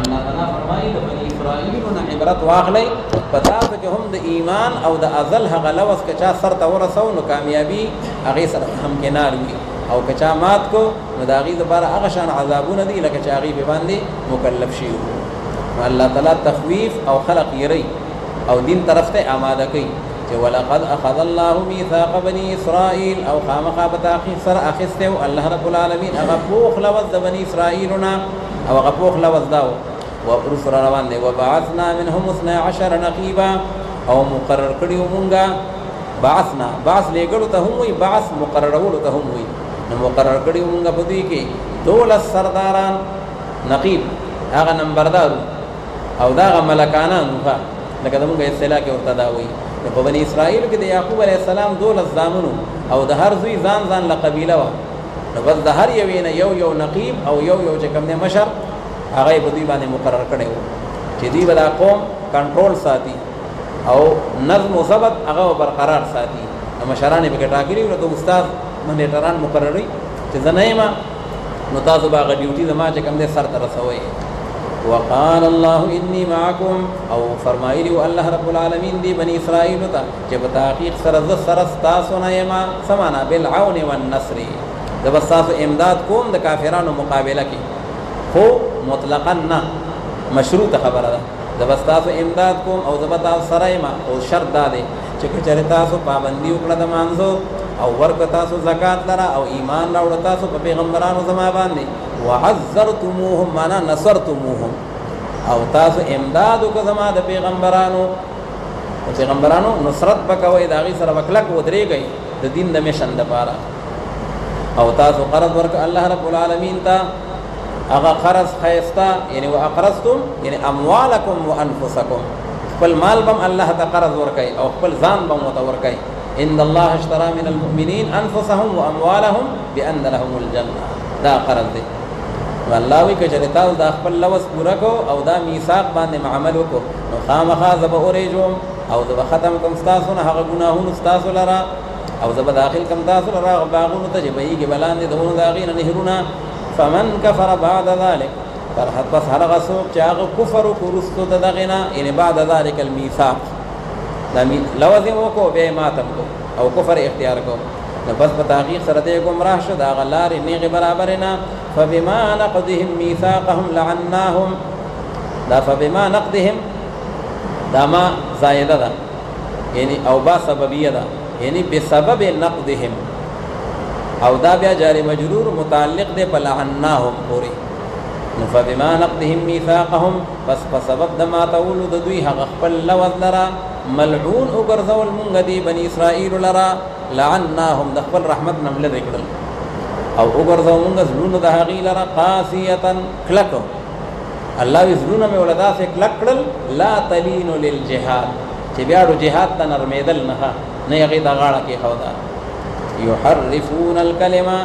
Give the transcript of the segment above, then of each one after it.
الله تعالی فرمایي د بني اسرائیل نه عبرت واخلئ پتا ته چې هم د ایمان او د ازل هغه لوث کچا سر ته ورسو نو کامیابی هغه سره همکنار وي او کچا مات کو نو د هغې دپاره هغه شان عذابونه دي لکه چې هغې پې باندې مکلف شوي نو الله تعالی تخویف او خلق یری او دین طرف ته آماده کوي چې ولقد اخذ الله ميثاق بني اسرائيل او خامخا بتاخير سر اخسته الله رب العالمين هغه پوخ لوز د بني اسرائيلنا او هغه پوخ لوز داو ورسل روان دي وبعثنا منهم 12 نقيبا او مقرر کړیو مونږه بعثنا بعث لګړو ته هم وي بعث مقررولو ته هم وي نو مقرر کړیو مونږه په دې کې 12 سرداران نقيب هغه نمبردار او دا ملکانان لکه دموږ اصطلاح کې ورته دا وایي په بني اسرائیل کې د یعقوب علیه السلام 12 زامنو او د هر زوی ځان ځان له قبیله وه نو بس د هر یوې نه یو نقیب او یو چې کوم دی مشر هغه یې په دوی باندې مقرر کړی و چې دوی به دا قوم کنټرول ساتي او نظم و ضبط هغه برقرار ساتي نو مشران یې پکې ټاکلي وو لکه استاد منډیټران مقرروي چې زه نه یم نو تاسو به هغه ډیوټي زما چې کوم دی سر ته رسوئ وقال الله اني معكم او فرمایلی الله رب العالمین دی بني اسرائیل ته چې په تحقیق سره ز سره تاسو نه یم سمانا بالعون والنصر د تاسو امداد کوم د کافرانو مقابله کې خو مطلقاً نه مشروط خبره ده د تاسو امداد کوم او د تاسو سره یم او شرط دا دی چې کچره تاسو پابندي وکړه د مانځو او ورک تاسو زکات لرا او ایمان راوړ تاسو په پیغمبرانو زما باندې وعزرتموهم معنا نصرتموهم او تاسو امداد وکړه زما د پیغمبرانو نصرت وکوي دا غي سره وکلک ودرېږي د دین د میشن لپاره او تاسو قرض ورک الله رب العالمین ته هغه قرض خیستا یعنی واقرضتم یعنی اموالکم وانفسکم خپل مال بم الله ته قرض ورکي او خپل ځان بم ورکي ان الله اشترى من المؤمنين انفسهم واموالهم بان لهم الجنه دا قرض دی والله وی کچره تاسو دا خپل لوث پورا کو او دا میثاق باندې عمل وکړو نو خامخا زب اورېجوم او زب ختم کوم تاسو نه هغه ګناهونه تاسو لرا او زب داخل کوم تاسو لرا باغونو ته جبهي کې بلاندې دونه داغین نهرونه فمن كفر بعد ذلك فرحت بس هرغه سوق چې هغه کفر ورستو دغینا یعنی بعد ذلك الميثاق لوازم وکړو به ماتم کو او کفر اختیار کو نو بس په تحقیق سره دې گمراه شو دا غلار نه برابر نه فبما نقضهم ميثاقهم لعناهم دا فبما نقضهم دا ما زائده ده یعنی او با سببیه ده یعنی بسبب نقضهم او دا بیا جاری مجرور متعلق ده بلعناهم پوری فبما نقضهم ميثاقهم بس بسبب دما تولو د دوی هغه خپل لوز لرا ملعون وګرځول مونږ دی بني اسرائیل لرا لعناهم د خپل رحمت نم لری کړل او وګرځول مونږ زلون د هغې لرا قاسیه کلکو الله زلون مې ولدا سے کلک کړل لا تلین للجهاد چې بیا د جهاد ته نرمیدل نه هغې د غاړه کې خودا يحرفون الكلمه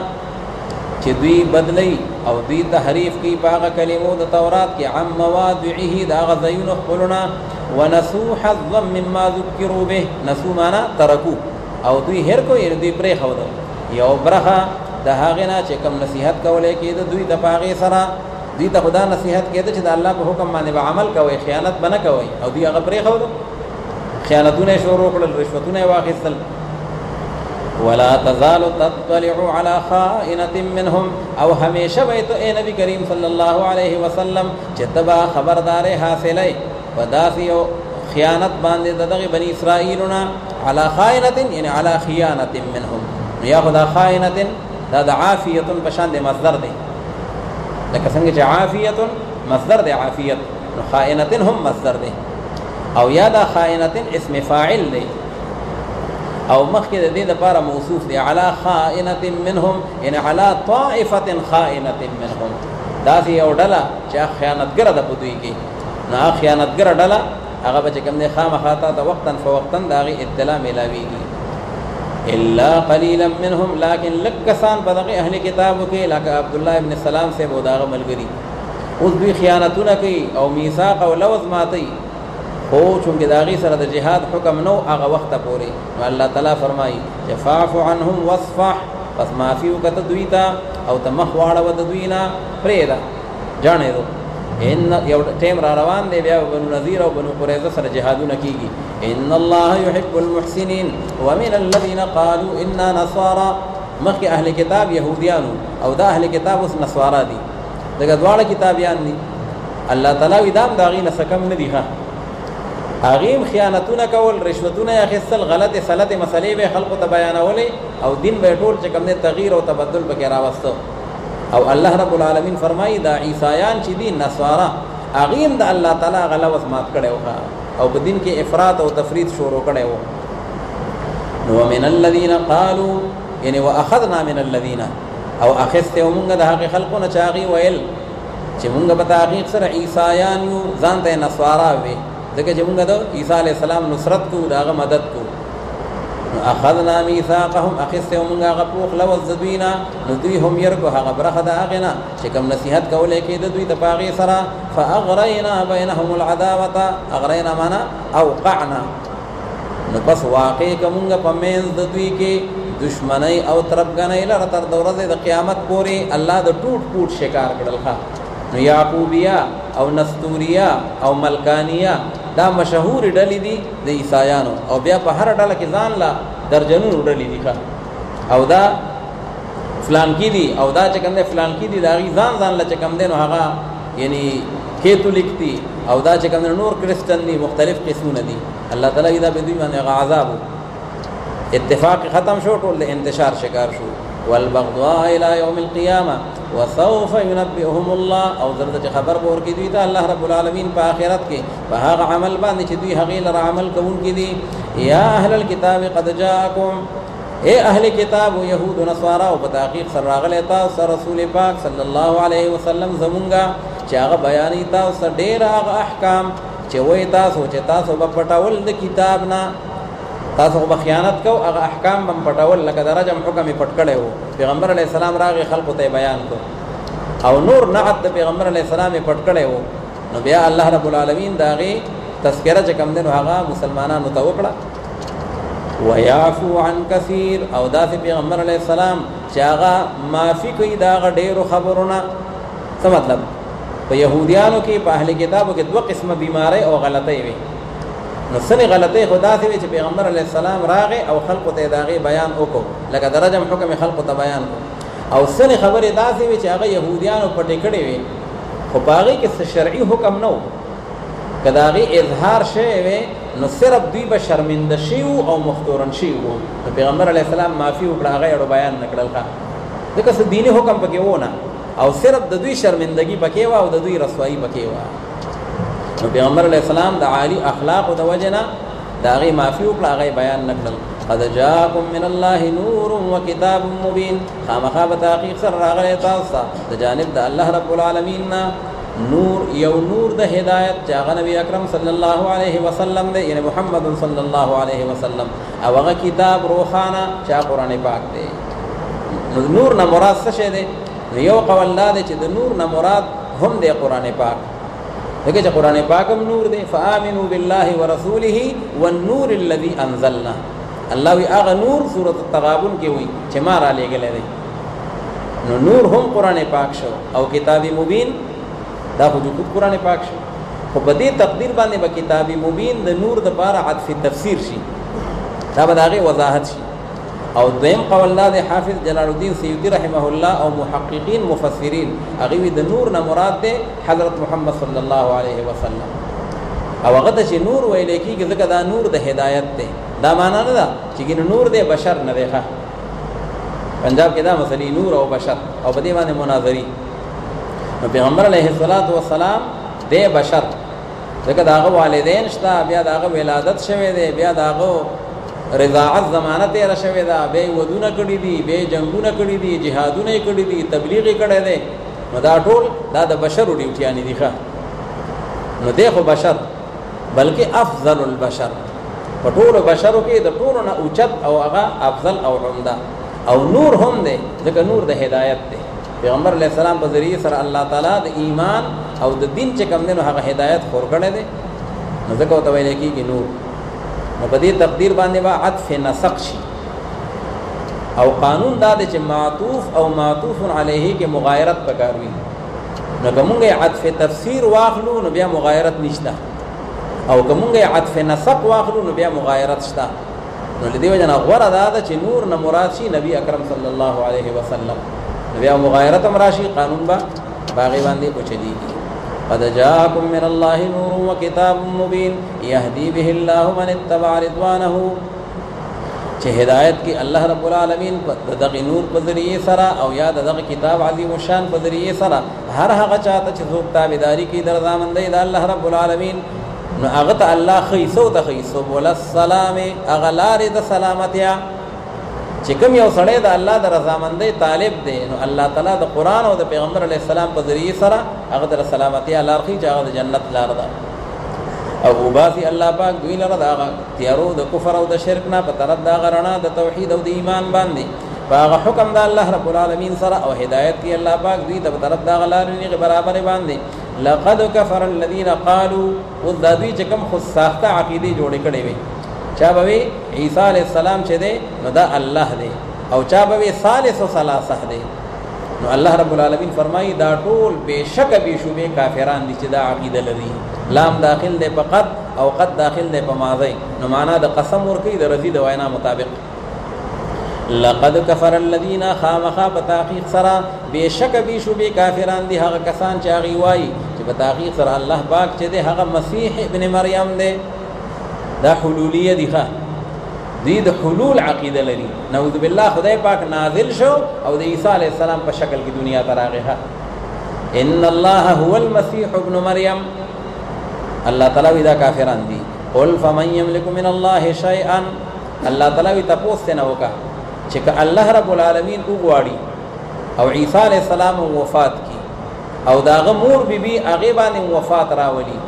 چې دوی بدلی او دوی تحریف کی باغ کلمو د تورات کې عم مواضعه دا غزيون خپلنا ونسوا حظا مما ذكروا به نسوا معنا ترکو او دوی هر کو یې دوی پرې خو یو برخه د هغه نه چې کوم نصيحت کولای کې د دوی د باغې سره دوی ته خدا نصيحت کېده چې د الله په حکم باندې عمل کوي خیانت بنه کوي او دوی هغه پرې خو خیانتونه شروع کړل رشوتونه واخیستل ولا تزال تطلع على خائنة منهم او همیشه بیت اے نبی کریم صلی الله علیه وسلم چې تبا خبردار حاصله وداسیو خیانت باندې دغه بنی اسرائیلنا على خائنة یعنی على خیانة منهم یا خدا خائنة دا عافیه بشان د مصدر دی لکه څنګه چې عافیه مصدر دی عافیه خائنة هم مصدر دی او یا دا خائنة اسم فاعل دی او مخکې د دې لپاره موصوف دی علی خائنة منهم یعنی علی طائفة خائنة منهم دا یو ډله چې خیانتګره ده په دوی کې نه خیانتګره ډله هغه به چې کوم دی خامخا ته وقتا فوقتا د هغې اطلاع میلاویږي الا قلیلا منهم لیکن لږ کسان په دغه اهل کتابو کې لکه عبدالله ابن سلام صاحب او د هغه ملګري اوس دوی خیانتونه کوي او میثاق او لوز ماتوي خو چونکه د هغې سره د جهاد حکم نو هغه وخته پورې نو الله تعالی فرمایي چې فاعف عنهم واصفح پس معافي وکړه دوی ته او ته مخ واړوه د دوی نه پرېږده جاڼې دو ان یو ټیم را روان دی بیا بنو نذیر او بنو قریظه سره جهادونه کیږي ان الله يحب المحسنين ومن الذين قالوا انا نصارى مخي اهل کتاب يهوديانو او دا اهل کتاب اوس نصارا دي دغه دواړه کتابيان دي الله تعالی ودام داغي نسکم نه دي ها اغیم خیانتونه کول رشوتونه اخیستل غلط سلط مسلې به خلقو ته بیانولې او دین به ټول چې کوم نه تغییر او تبدل پکې راوستو او الله رب العالمین فرمایي دا عیسایان چې دي نصارا اغیم د الله تعالی غلوس مات کړي او په دین کې افراط او تفرید شروع کړي وو ومن الذين قالوا يعني واخذنا من الذين او اخذته موږ د هغه خلقونه چاغي ویل چې موږ په تحقیق سره عیسایان یو ځان ته نصارا وي ځکه چې موږ د عیسی علی السلام نصرت کو داغه مدد کو اخذنا میثاقهم اخذته موږ هغه پوخ لوز دوینا نو دوی هم يرکو هغه برخه د هغه نه چې کوم نصیحت کولې کې د دوی د باغی سره فاغرینا بینهم العداوه اغرینا معنا اوقعنا نو پس واقع کومګه په مینځ د دوی کې دشمنی او طرفګنۍ لره تر د ورځې د قیامت پورې الله د ټوټ ټوټ شکار کړل ښا نو یعقوبیا او نستوریا او ملکانیا دا مشهور ډلې دي د عیسایانو او بیا په هر ډله کې ځان لا درجنونو ډلې دي ښا او دا فلان کی دي او دا چې کوم نه فلان کی دي دا ځان لا چې کوم دي نو هغه یعنی کیتولیک دي او دا چې کوم نور کرسچن دي مختلف قسمونه دي الله تعالی دا به دوی باندې عذاب اتفاق ختم شو ټول انتشار شکار شو والبغضاء الى يوم القيامه وسوف ينبئهم الله او زرد خبر بور کی دوی ته الله رب العالمین په آخرت کې په هغه عمل باندې چې دوی هغه لر عمل کوون کی دي یا اهل الكتاب قد جاءكم اے اهل کتاب او يهود و نصارا او په تحقیق سره راغلی تاسو رسول پاک صلی الله علیه وسلم زمونږه چې هغه بیانې تاسو ډېر هغه احکام چې وای تاسو چې تاسو په پټاول د کتاب نه تاسو په خیانت کو هغه احکام بم پټاول لکه درجه حکم پټ کړي وو پیغمبر علی السلام راغی خلق ته بیان کو او نور نعت د پیغمبر علی السلام پټ کړي وو نو بیا الله رب العالمین داغه تذکرہ چې کوم دنو هغه مسلمانانو ته وکړه ويعفو عن كثير او داسې پیغمبر علی السلام چې هغه معافي کوي دا ډېرو خبرونه څه مطلب په يهوديانو کې په اهل کتابو کې دوه قسمه بیماری او غلطۍ وي نو سنی غلطۍ خدا ته چې پیغمبر علی السلام راغی او خلق ته داغه بیان وکړو لکه درجه حکم خلق ته بیان او سنی خبره داسې وي چې هغه يهوديانو پټې کړې وي خو باغی کې شرعي حکم نو کداغي اظهار شوی وي نو صرف دوی به شرمنده شي او مختورن شي وو پیغمبر علی السلام معافي وکړه هغه بیان نکړل ښه ځکه څه دیني حکم پکې وونه او صرف د دوی شرمندگی پکې وا او د دوی رسوایی پکې وا نو پیغمبر علیہ السلام د عالی اخلاق او د وجنا داغه معافی او هغه بیان نکړل قد جاءكم من الله نور وكتاب مبين خامخا تحقیق سره راغلی تاسو د جانب د الله رب العالمین نور یو نور د هدایت چې هغه نبی اکرم صلی الله علیه وسلم دی یعنی محمد صلی الله علیه وسلم او هغه کتاب روحانه چې قرآن پاک دی نور نه مراد څه دی یو قول دا چې د نور نه مراد هم دی قرآن پاک دغه چې قرآن پاک هم نور دی فآمنوا بالله ورسوله والنور الذي انزلنا الله وی هغه نور سورۃ التغابن کې وی چې ما را لېګلې دی نو نور هم قرآن پاک شو او کتاب مبین دا خو د قرآن پاک شو خو په دې تقدیر باندې به کتاب مبین د نور د بار عطف تفسیر شي دا به دغه وضاحت شي او دویم قول الله د حافظ جلال الدین سیوطی رحمه الله او محققین مفسرین هغه د نور نه مراد ده حضرت محمد صلی الله علیه وسلم او هغه چې نور ویل کېږي ځکه دا نور د هدایت ده دا معنا نه ده چې نور د بشر نه ده پنجاب کې دا مسلې نور او بشر او په دې باندې مناظري نو پیغمبر علیه الصلاۃ والسلام د بشر ځکه داغه والدین شته بیا داغه ولادت شوه دی بیا داغه رضاعت ضمانت یې راشوي دا به ودونه کړی دي به جنگونه کړی دي جهادونه کړی دي تبلیغ کړی دی نو دا ټول دا د بشر ډیوټیانی دي ښه نو دغه بشر بلکې افضل البشر په ټول بشرو کې د ټولو نه اوچت او هغه افضل او عمده او نور هم دی ځکه نور د هدایت دی پیغمبر علیه السلام په ذریعه سره الله تعالی د ایمان او د دین چې کوم دی نو هغه هدایت خور کړی دی نو ځکه ورته ویل کېږي نور نو په دې تقدیر باندې با عطف نسق شي او قانون دا دی چې معطوف او معطوف علیه کې مغایرت پکاروي نو کومه عطف تفسیر واخلو نو بیا مغایرت نشته او کومه عطف نسق واخلو نو بیا مغایرت شته نو لدی وجنه غوړه دا چې نور نه مراد شي نبی اکرم صلی الله علیه وسلم نو بیا مغایرت امراشي قانون با باغی باندې پوچلیږي قد جاءكم من الله نور وكتاب مبين يهدي به الله من اتبع رضوانه چې هدایت کی الله رب العالمین په دغه نور په ذریعه سره او یا دغه کتاب عظیم الشان په ذریعه سره هر هغه چاته چې څوک تابعداري کوي در ضامندې د الله رب العالمین نو هغه ته الله خیسو ته خیسو بول السلام اغلار د سلامتیا چې کوم یو سړی د الله د رضامندۍ طالب دی نو الله تعالی د قران او د پیغمبر علی السلام په ذریعه سره هغه د سلامتیا لار خي چې هغه د جنت لار ده او وباسي الله پاک دوی لره دا تیارو د کفر او د شرک نه په طرف دا غرنا د توحید او د ایمان باندې هغه حکم د الله رب العالمین سره او هدایت کی الله پاک دوی د طرف دا غلارنی برابر باندې لقد كفر الذين قالوا وذوی چې کوم خو ساخته عقیده جوړې کړي وي چا به عیسی علیہ السلام چې دی نو دا الله دی او چا به ثالث و ثلاثه دی نو الله رب العالمین فرمایي دا ټول بشک بشوبه کافران دي چې دا عقیده لري لام داخل دی په قد او قد داخل دی په ماضی نو معنا د قسم ورکی د رضی د وینا مطابق لقد كفر الذين خامخا بتحقیق سرا بشک بشوبه کافران دي هغه کسان چې هغه وایي چې بتحقیق سره الله پاک چې دی هغه مسیح ابن مریم دی دا حلولیه دي ښه دي د حلول عقیده لري نعوذ بالله خدای پاک نازل شو او د عیسی علیہ السلام په شکل کې دنیا ته راغی ان الله هو المسيح ابن مریم الله تعالی دا کافران دي قل فمن يملك من الله شيئا الله تعالی تاسو نه وکا چې الله رب العالمین وګواړي او عیسی علیہ السلام وفات کی او دا غمور بیبي هغه باندې وفات راولي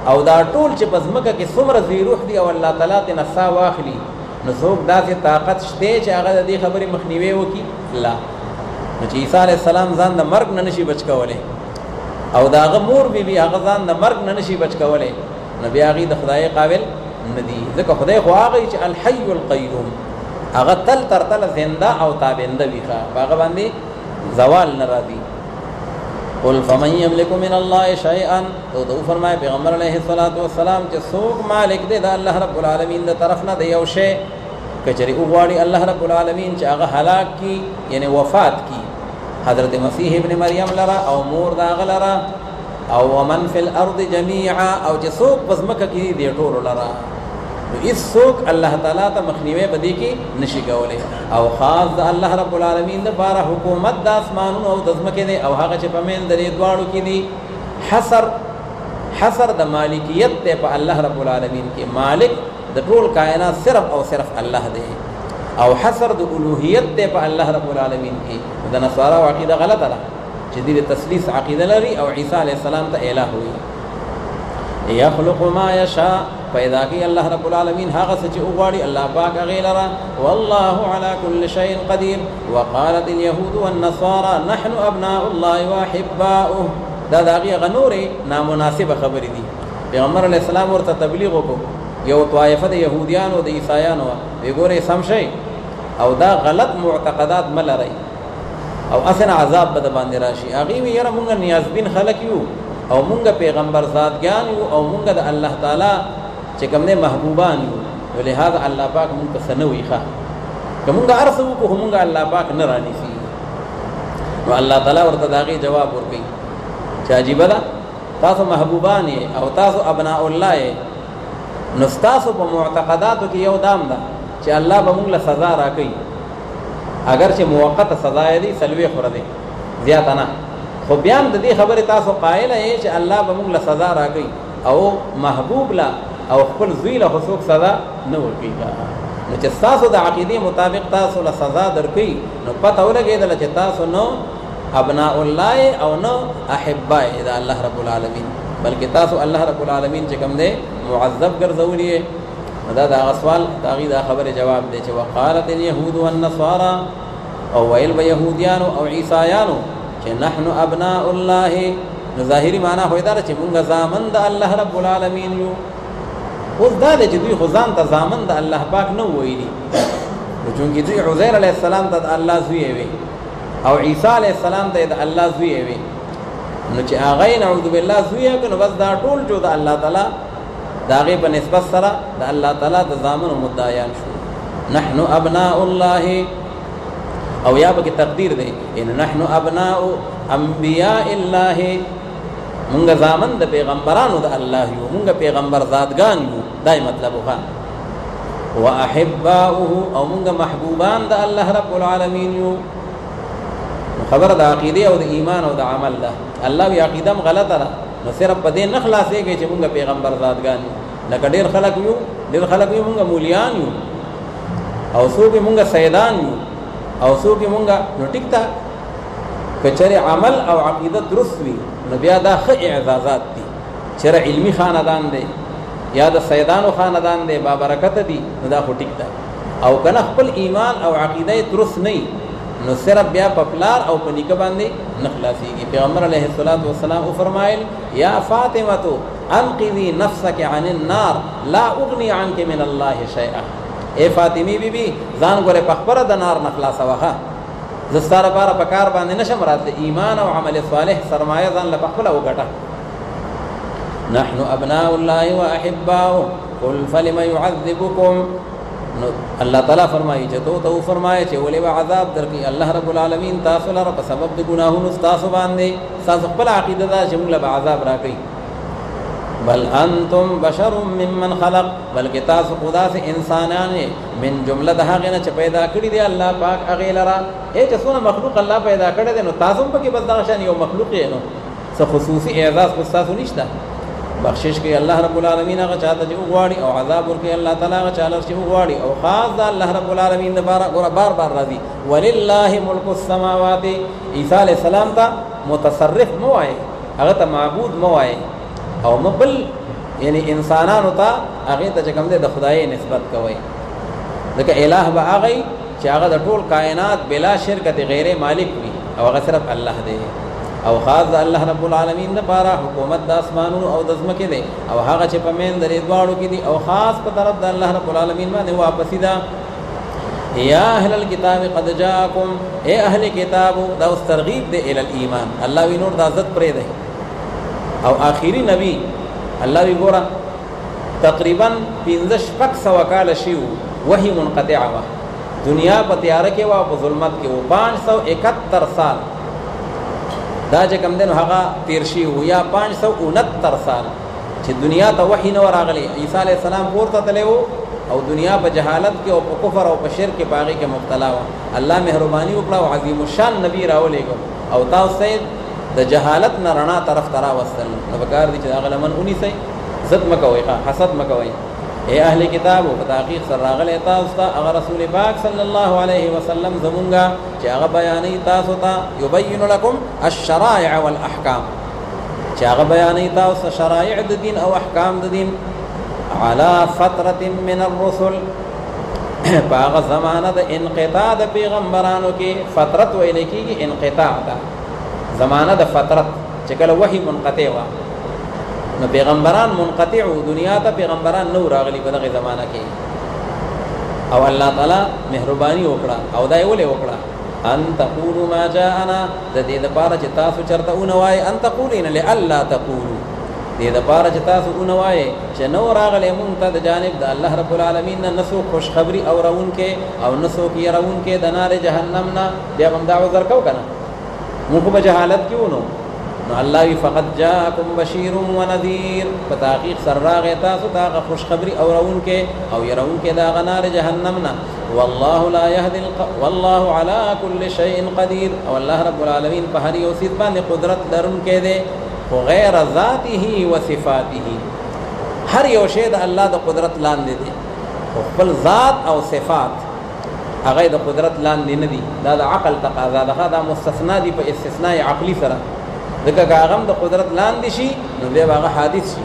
او دا ټول چې پزمکه کې څومره زی روح دی او الله تعالی ته نسا واخلي نو څوک داسې طاقت شته چې هغه د دې خبرې مخنیوي وکي لا نو چې عیسی علیہ السلام ځان د مرګ نه نشي بچ کولای او دا غمور بیبي هغه ځان د مرګ نه نشي بچ کولای نو بیا هغه د خدای قابل ندي ځکه خدای خو هغه چې الحي القيوم هغه تل تر تل زنده او تابنده وي هغه باندې زوال نه راځي قل فمن يملك من الله شيئا تو فرمائے پیغمبر علیہ الصلوۃ والسلام چې څوک مالک دی د الله رب العالمین د طرف نه دی یو شی کچری وګواړي الله رب العالمین چې هغه هلاک کی یعنی وفات کی حضرت مسیح ابن مریم لرا او مور دا غلرا او ومن فی الارض جميعا او چې څوک پزمکه کی دی ټول لرا نو اس څوک الله تعالی ته مخنیوي بدی کی نشي کولای او خاص د الله رب العالمین د بار حکومت د اسمانونو او د ځمکې دی او هغه چې په من د دواړو کې دی حصر د مالکیت ته په الله رب العالمین کې مالک د ټول کائنات صرف او صرف الله دی او حصر د الوهیت ته په الله رب العالمین کې د نصارا عقیده غلطه ده چې د تثلیث عقیده لري او عیسی علیہ السلام ته الہ وي یخلق ما یشاء پیدا کی الله رب العالمین هغه څه چې وغواړي الله پاک هغه لرا والله على كل شيء قدير وقالت اليهود والنصارى نحن ابناء الله واحباؤه دا دغه غنوري نامناسبه خبرې دي پیغمبر علیہ السلام ورته تبلیغ وکړو یو طائفه د يهوديانو د عیسایانو وګوره سم شي او دا غلط معتقدات ملري او اسنه عذاب بد باندې راشي هغه وی یره مونږ نیازبین خلک یو او مونږ پیغمبر ذاتګان یو او مونږ د الله تعالی چې کوم نه محبوبان یو ولهذا الله پاک مونږ ته سنوي ښه کومه ارسو کو مونږ الله پاک نه رانی سي نو الله تعالی ورته داغي جواب ورکړي چې عجیب ده تاسو محبوبان او تاسو ابناء الله نو تاسو په معتقداتو کې یو دام ده چې الله به مونږ له سزا راکړي اگر چې موقته سزا دي سلوي خور دي زیات نه خو بیا د دې خبره تاسو قائل یې چې الله به موږ له سزا راکړي او محبوب لا او خپل زوی له حقوق سزا نه ورکړي نو چې تاسو د عقیده مطابق تاسو له سزا درکړي نو پته ولګېدل چې تاسو نو ابناء الله او نو احباء د الله رب العالمین بلکې تاسو الله رب العالمین چې کوم دی معذب ګرځولې دا د سوال دا خبره جواب دی چې وقالت اليهود والنصارى او ویل به يهوديان او عیسایانو چې نحن ابناء الله ظاهری معنا خو دا چې موږ زامن د الله رب العالمین یو اوس دا چې دوی خو ځان ته زامن د الله پاک نه وایي چونکه دوی عزیر علیہ السلام ته الله زوی وي او عیسی علیہ السلام ته د الله زوی وي نو چې هغه نعوذ بالله زوی کنه بس دا ټول جو د الله تعالی داغه په نسبت سره د الله تعالی د ضامن مدعیان شو. نحن ابناء الله او یا به تقدیر دی ان نحن ابناء انبیاء الله، مونږ ضامن د پیغمبرانو د الله یو، مونږ پیغمبر ذاتګان یو، دای مطلب وکړه. واحباؤه او مونږ محبوبان د الله رب العالمین یو. خبر د عقیده او د ایمان او د عمل ده. الله وی عقیده غلطه ده نو صرف په دې نه خلاصيږي چې مونږ پیغمبر ذاتګان یو. لکه ډېر خلک یو مونږ مولیان یو او څوک مونږ سیدان یو او څوک مونږ نو ټیک تا کچره عمل او عقیده درست وي نو بیا دا ښه اعزازات دي. چېرې علمی خاندان دی یا د سیدانو خاندان دی بابرکت دي نو دا خو ټیک ده. او کنه خپل ایمان او عقیده درست نه نو صرف بیا په پلار او په نیکه باندې نه خلاصيږي. پیغمبر علیه الصلاۃ والسلام فرمایل یا فاطمه انقذي نفسك عن النار لا اغني عنك من الله شيئا. اے فاطمی بی بی ځان ګوره په خبره د نار نه خلاصوخه، زستاره لپاره په کار باندې نشم راتله، ایمان او عمل صالح سرمایه ځان له خپل وګټه. نحن ابناء الله واحباؤه قل فلم يعذبكم. الله تعالی فرمایي چې تو فرمایي چې ولې عذاب درکې الله رب العالمین تاسو لپاره په سبب د ګناهونو تاسو باندې تاسو خپل عقیده دا چې موږ له عذاب راکړي. بل انتم بشر ممن خلق، بلکې تاسو خدا سے انسانان من جمله د هغه نه چې پیدا کړی دی الله پاک هغه لرا. چې څونه مخلوق الله پیدا کړی دی نو تاسو په کې بدل شان یو مخلوق یې نو څه خصوصي اعزاز خو تاسو نشته. بخشش کوي الله رب العالمین هغه چاته چې وغواړي او عذاب ورکوي الله تعالی هغه چاله چې وغواړي او خاص د الله رب العالمین لپاره ګوره بار بار راځي ولله ملک السماوات. عیسی علیہ السلام ته متصرف مو وایي، هغه ته معبود مو وایي او مبل یعنی انسانانو ته هغه ته چې کوم دې د خدای نسبت کوي. ځکه الہ به هغه چې هغه د ټول کائنات بلا شرکت غیر مالک وي او هغه صرف الله دی او خاص د الله رب العالمین لپاره حکومت د اسمانونو او د ځمکې دی او هغه چې په مین درې دواړو کې دي او خاص په طرف د الله رب العالمین باندې واپسی ده. یا اهل الكتاب قد جاءكم، اے اهل کتاب دا اوس ترغیب دی ال ایمان. الله وی نور د عزت پرې دی او آخري نبی الله وی ګوره تقریبا 1500 کال شیو وحی منقطع وا، دنیا په تیار کې وا، په ظلمت کې و. 571 سال دا چې کوم دین هغه تیر شي یا 569 سال چې دنیا ته وحی نه راغلی. عیسی علیہ السلام پورته تلو او دنیا په جهالت کې او په کفر او په شرک کې باغی کې مبتلا و. الله مهرباني وکړه او عظیم الشان نبی راولېګو او تاسو د جهالت نه رڼا طرف ترا وصل. نو بکار دي چې هغه لمن اونې سي زد مکوي حسد مکوي. اے اهل کتاب او تحقیق سره راغلی تاسو ته هغه رسول پاک صلی الله علیه وسلم زمونږه چې هغه بیانې تاسو ته یبین لكم الشرائع والاحکام، چې هغه بیانې تاسو شرایع د دین او احکام د دین على فتره من الرسل په هغه زمانه د انقطاع د پیغمبرانو کې. فترت ویل کېږي انقطاع ده، زمانه د فترت چې کله وحی منقطع و نو پیغمبران منقطع و، دنیا ته پیغمبران نو راغلي په دغه زمانہ کې. او الله تعالی مهرباني وکړه او دا یې ولې وکړه ان تقولوا ما جاءنا، د دې لپاره چې تاسو چرته اونوای ان تقولین لالا تقولوا، دې لپاره چې تاسو اونوای چې نو راغلي مونږ ته د جانب د الله رب العالمین نه نسو خوش خبری او راون کې او نسو کې راون کې د نار جهنم نه بیا هم دا عذر کو کنه مونږ په جهالت کې ونو. نو الله فقط جاءكم بشير ونذير، په تحقیق سره راغی تاسو ته خوش خبری او راون کې او يرون کې دا غنار جهنم نه. والله لا يهدي والله على كل شيء قدير، او الله رب العالمین په هر یو څه باندې قدرت لرون کې دی خو غیر ذاته و صفاته. هر یو شی د الله د قدرت لاندې دی خو خپل ذات او صفات هغه د قدرت لاندې نه دي. دا د عقل تقاضا ده، دا مستثنا دي په استثناء عقلی سره. دغه هغه د قدرت لاندې شي نو بیا هغه حادث شي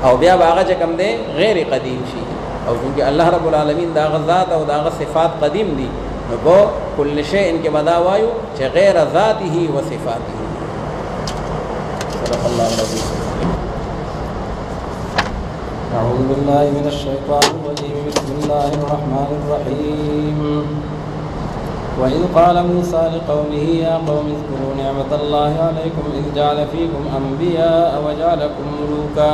او بیا هغه چې کوم دی غیر قدیم شي. او چې الله رب العالمین دا ذات او دا صفات قدیم دي نو په کل شی ان کې بدا وایو چې غیر ذاته و صفاته. صدق الله العظیم. أعوذ بالله من الشيطان الرجيم. بسم الله الرحمن الرحيم. وإذ قال موسى لقومه يا قوم اذكروا نعمة الله عليكم إذ جعل فيكم أنبياء وجعلكم ملوكا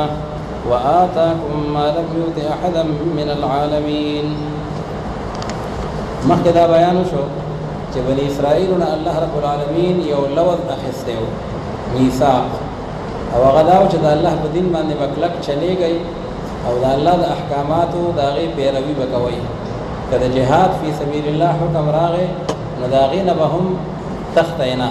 وآتاكم ما لم يؤت أحدا من العالمين. مخکې دا بیان شو چې بني اسرائیل نه الله رب العالمین یو لوظ اخیستی و میثاق، او هغه دا و چې د الله په دین باندې به کلک چلیږئ او د الله د احکاماتو د هغې پیروي به کوئ. که د جهاد فی سبیل الله حکم راغی نو د هغې نه به هم تښتئ نه.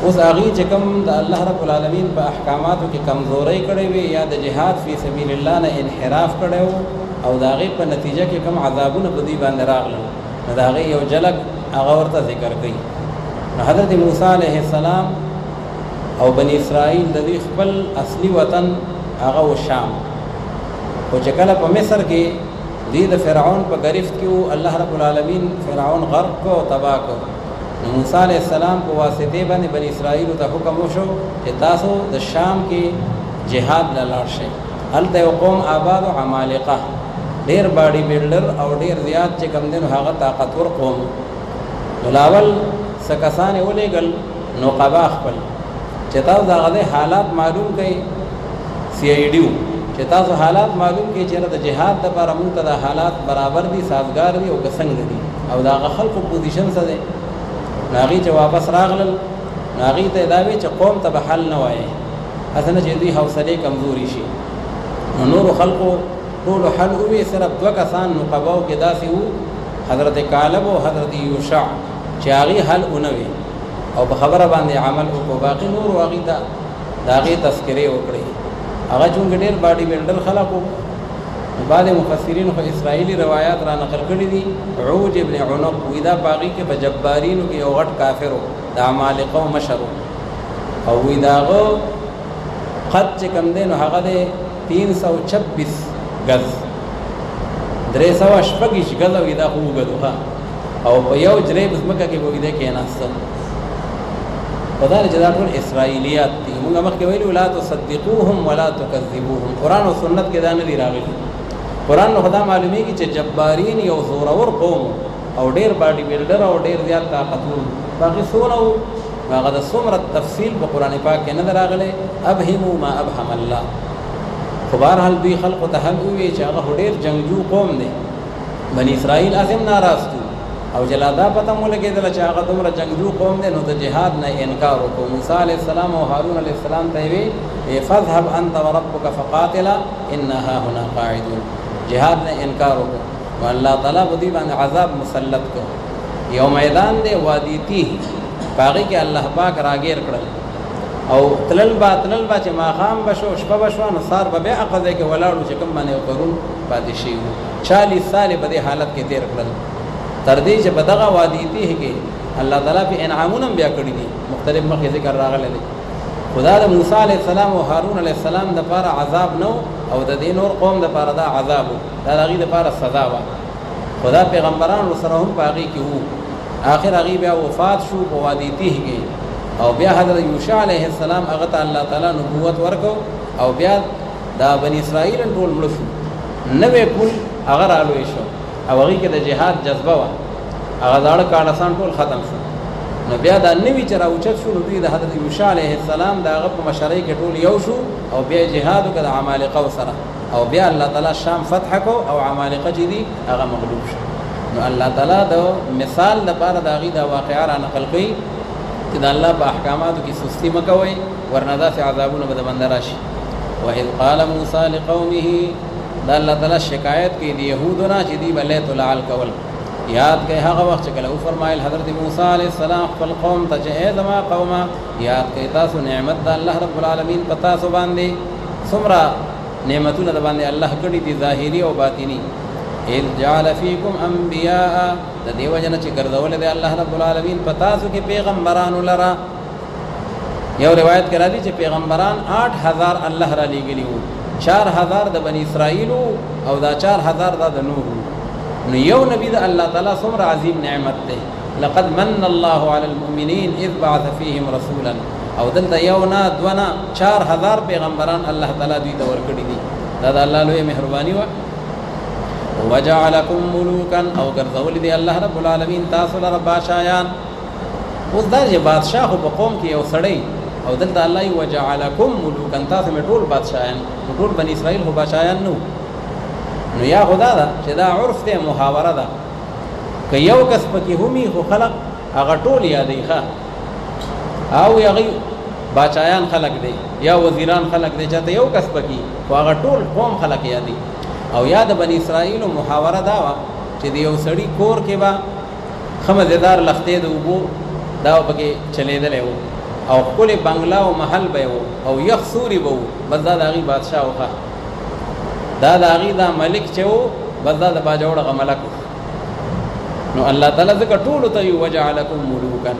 اوس هغې چې کوم د الله رب العالمین په احکاماتو کې کمزورۍ کړې وي یا د جهاد فی سبیل الله نه انحراف کړی و او د هغې په نتیجه کې کوم عذابونه په دوی باندې راغلل، نو د هغې یو جلک هغه ورته ذکر کوي. نو حضرت موسی علیه السلام او بني اسرائیل د دوی خپل اصلي وطن هغه و شام، خو چې کله په مصر کې دوی د فرعون په گرفت کې و، الله رب العالمین فرعون غرق کو او تباه کو. نو موسی علیه السلام په واسطې باندې بني اسرائیلو ته حکم وشو چې تاسو د شام کې جهاد له لاړ شئ. هلته یو قوم آباد و عمالقه، ډېر باډي بلډر او ډېر زیات چې کوم دی نو هغه طاقتور قوم. نو لاول څه کسان یې ولېږل نقبا خپل چې تاسو د هغه حالات معلوم کړئ، CID چې تاسو حالات معلوم کړئ چې د جهاد دپاره مونږ ته د حالات برابر دي، سازګار دي او که څنګه دي او د هغه خلکو پوزیشن څه دی. نو هغې چې واپس راغلل نو هغې ته یې دا وی چې قوم ته به حل نه وایې، هسې نه چې دوی حوصلې کمزوري شي. نو نورو خلقو ټولو حل ووی، صرف دوه کسان نقباو کې داسې وو، حضرت کالب او حضرت یوشع چې هغې حل ونه وي او په خبره باندې عمل وکړو. باقي نورو هغې ته د هغې تذکرې وکړئ. هغه چونکې ډېر باډي بلډر خلک وو. بعض مفسرین خو اسرائیلي روایات را نقل کړي دي. عوج ابن عنق وی دا په هغې کې په جبارینو کې یو غټ کافر و، د عمالقه و مشر و، او وی د هغه قد چې کوم دی نو هغه دی 326 گز، 326 گز وی دا خو اوږد و او په یو جریب ځمکه کې به وی دی کېناسته. خو دا چې دا ټول اسرائیلیات دي. مونږ مخکې ویلي لا تصدقوهم ولا تکذبوهم. قرآن او سنت کې دا نه دي راغلي. قرآن نو خدا معلومیږي چې جبارین یو زورور قوم او ډېر باډي بلډر او ډېر زیات طاقتور، باقي څونه وو هغه د څومره تفصیل په قرآن پاک کې نه دی راغلی. ابهموا ما ابهم الله. خو بهرحال دوی خلقو ته هم وویل چې هغه ډېر جنګجو قوم دی. بني اسرائیل هسې هم ناراض دي او جلا دا پته مو لګېدله چې هغه دومره جنګجو قوم دی، نو د جهاد نه انکار وکړو. موسی علیه السلام او هارون علیه السلام ته یې وی فاذهب انت وربک فقاتلا انا هاهنا قاعدون. جهاد نه انکار وکړو نو الله تعالی په دوی باندې عذاب مسلط کړ. یو میدان دی وادي تیه، په هغې کې الله پاک راګیر کړل او تلل با چې ماښام به شو، شپه به شوه، نو سار به بیا هغه ځای کې ولاړو چې کوم باندې پرون پاتې شوي وو. 40 سالې په دې حالت کې تېر کړل، تر دې چې په دغه وادي تیه کې الله تعالی په انعامونه بیا کړي دي، مختلف مخکې ذکر راغلی دی. خدا د موسی علیه السلام او هارون علیه السلام دپاره عذاب نه او د دې نور قوم دپاره دا عذاب و، دا د هغې دپاره سزا وه. خدا پیغمبرانو سره هم په هغې کې وو. آخر هغې بیا وفات شو په وادي تیه کې او بیا حضرت یوشع علیه السلام هغه ته الله تعالی نبوت ورکو او بیا دا بني اسرائیل ټول مړه شو. نوی پل هغه رالوی شو او هغې کې د جهاد جذبه وه، هغه زاړه کاڼسان ټول ختم شو. نو بیا دا نوي چې راوچت شو نو دوی د حضرت یوشع علیه السلام د هغه په مشرۍ کې ټول یو شو او بیا جهاد وکړه د عمالقه سره او بیا الله تعالی شام فتح کو او عمالقه چې دي هغه مغلوب شو. نو الله تعالی د مثال لپاره د هغې دا واقعه را نقل کوي چې د الله په احکاماتو کې سستي مه کوئ، ورنه داسې عذابونه به د بنده راشي. وإذ قال موسی لقومه، دا الله تعالی شکایت کوي د یهودو نه چې دوی به لیت العل کول. یاد کړئ هغه وخت چې کله وفرمایل حضرت موسی علیه السلام خپل قوم ته چې ای زما قومه، یاد کړئ تاسو نعمت د الله رب العالمین په تاسو باندې څومره نعمتونه د باندې الله کړي دي، ظاهري او باطني. اذ جعل فیکم انبیاء، د دې وجه نه چې ګرځولی دی الله رب العالمین په تاسو کې پیغمبرانو لره. یو روایت کې راځي چې پیغمبران 8000 الله را لېږلي وو، 4000 د بني اسرائیلو او دا 4000 دا د نور. نو یو نبی د الله تعالی څومره عظیم نعمت دی. لقد من الله علی المؤمنین اذ بعث فیهم رسولا، او دلته یو نه دوه نه 4000 پیغمبران الله تعالی دوی ته ورکړي دي. دا د الله لوی مهرباني وه. وجعلکم ملوکا او ګرځول دی الله رب العالمین تاسو لره بادشاہان. اوس دا چې بادشاہ خو په قوم کې یو سړی او دلته الله وجعلکم ملوکا تاسو مې ټول بادشاہان ټول بنی اسرائیل خو بادشاہان نو یا خدا دا چې دا عرف دی محاوره ده که یو کس پکې همي خو خلق هغه ټول یادې ښه او هغه بادشاہان خلق دی یا وزیران خلق دی چې یو کس پکې خو هغه ټول قوم خلق یادې. او یاد بنی اسرائیل محاوره دا وا چې د یو سړی کور کې با خمزدار لختې د وبو دا پکې چلیدلې وو او خپل بنگلا او محل به وو او یخ سوري به وو بس دا دغه بادشاہ وخه دا دغه دا ملک چې وو بس دا د باجوړه ملک. نو الله تعالی ذکر ټول ته وجعلکم ملوکا.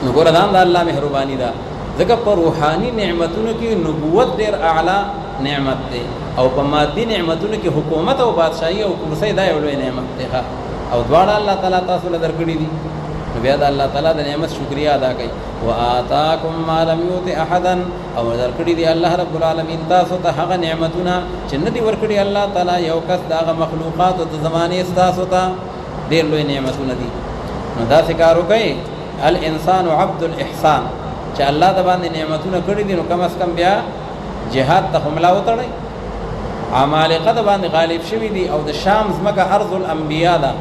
نو ګور دا الله مهرباني ده ځکه په روحاني نعمتونو کې نبوت ډیر اعلی نعمت ده او په مادي نعمتونو کې حکومت او بادشاہي او کرسي دا یو لوی نعمت ده او دواړه الله تعالی تاسو له درکړي دي. نو بیا د الله تعالی د نعمت شکریا ادا کړئ. وآتاکم ما لم یؤت احدا او درکړي دي الله رب العالمین تاسو ته هغه نعمتونه چې نه دي ورکړي الله تعالی یو کس دغه مخلوقات د زمانه تاسو ته ډیر لوی نعمتونه دي. نو دا ذکر وکړئ الانسان عبد الاحسان چې الله د باندې نعمتونه کړی دي نو کم از کم بیا جهاد ته حمله وتړي. عمالقه د باندې غالب شوی دي او د شام زمکه ارض الانبیاء ده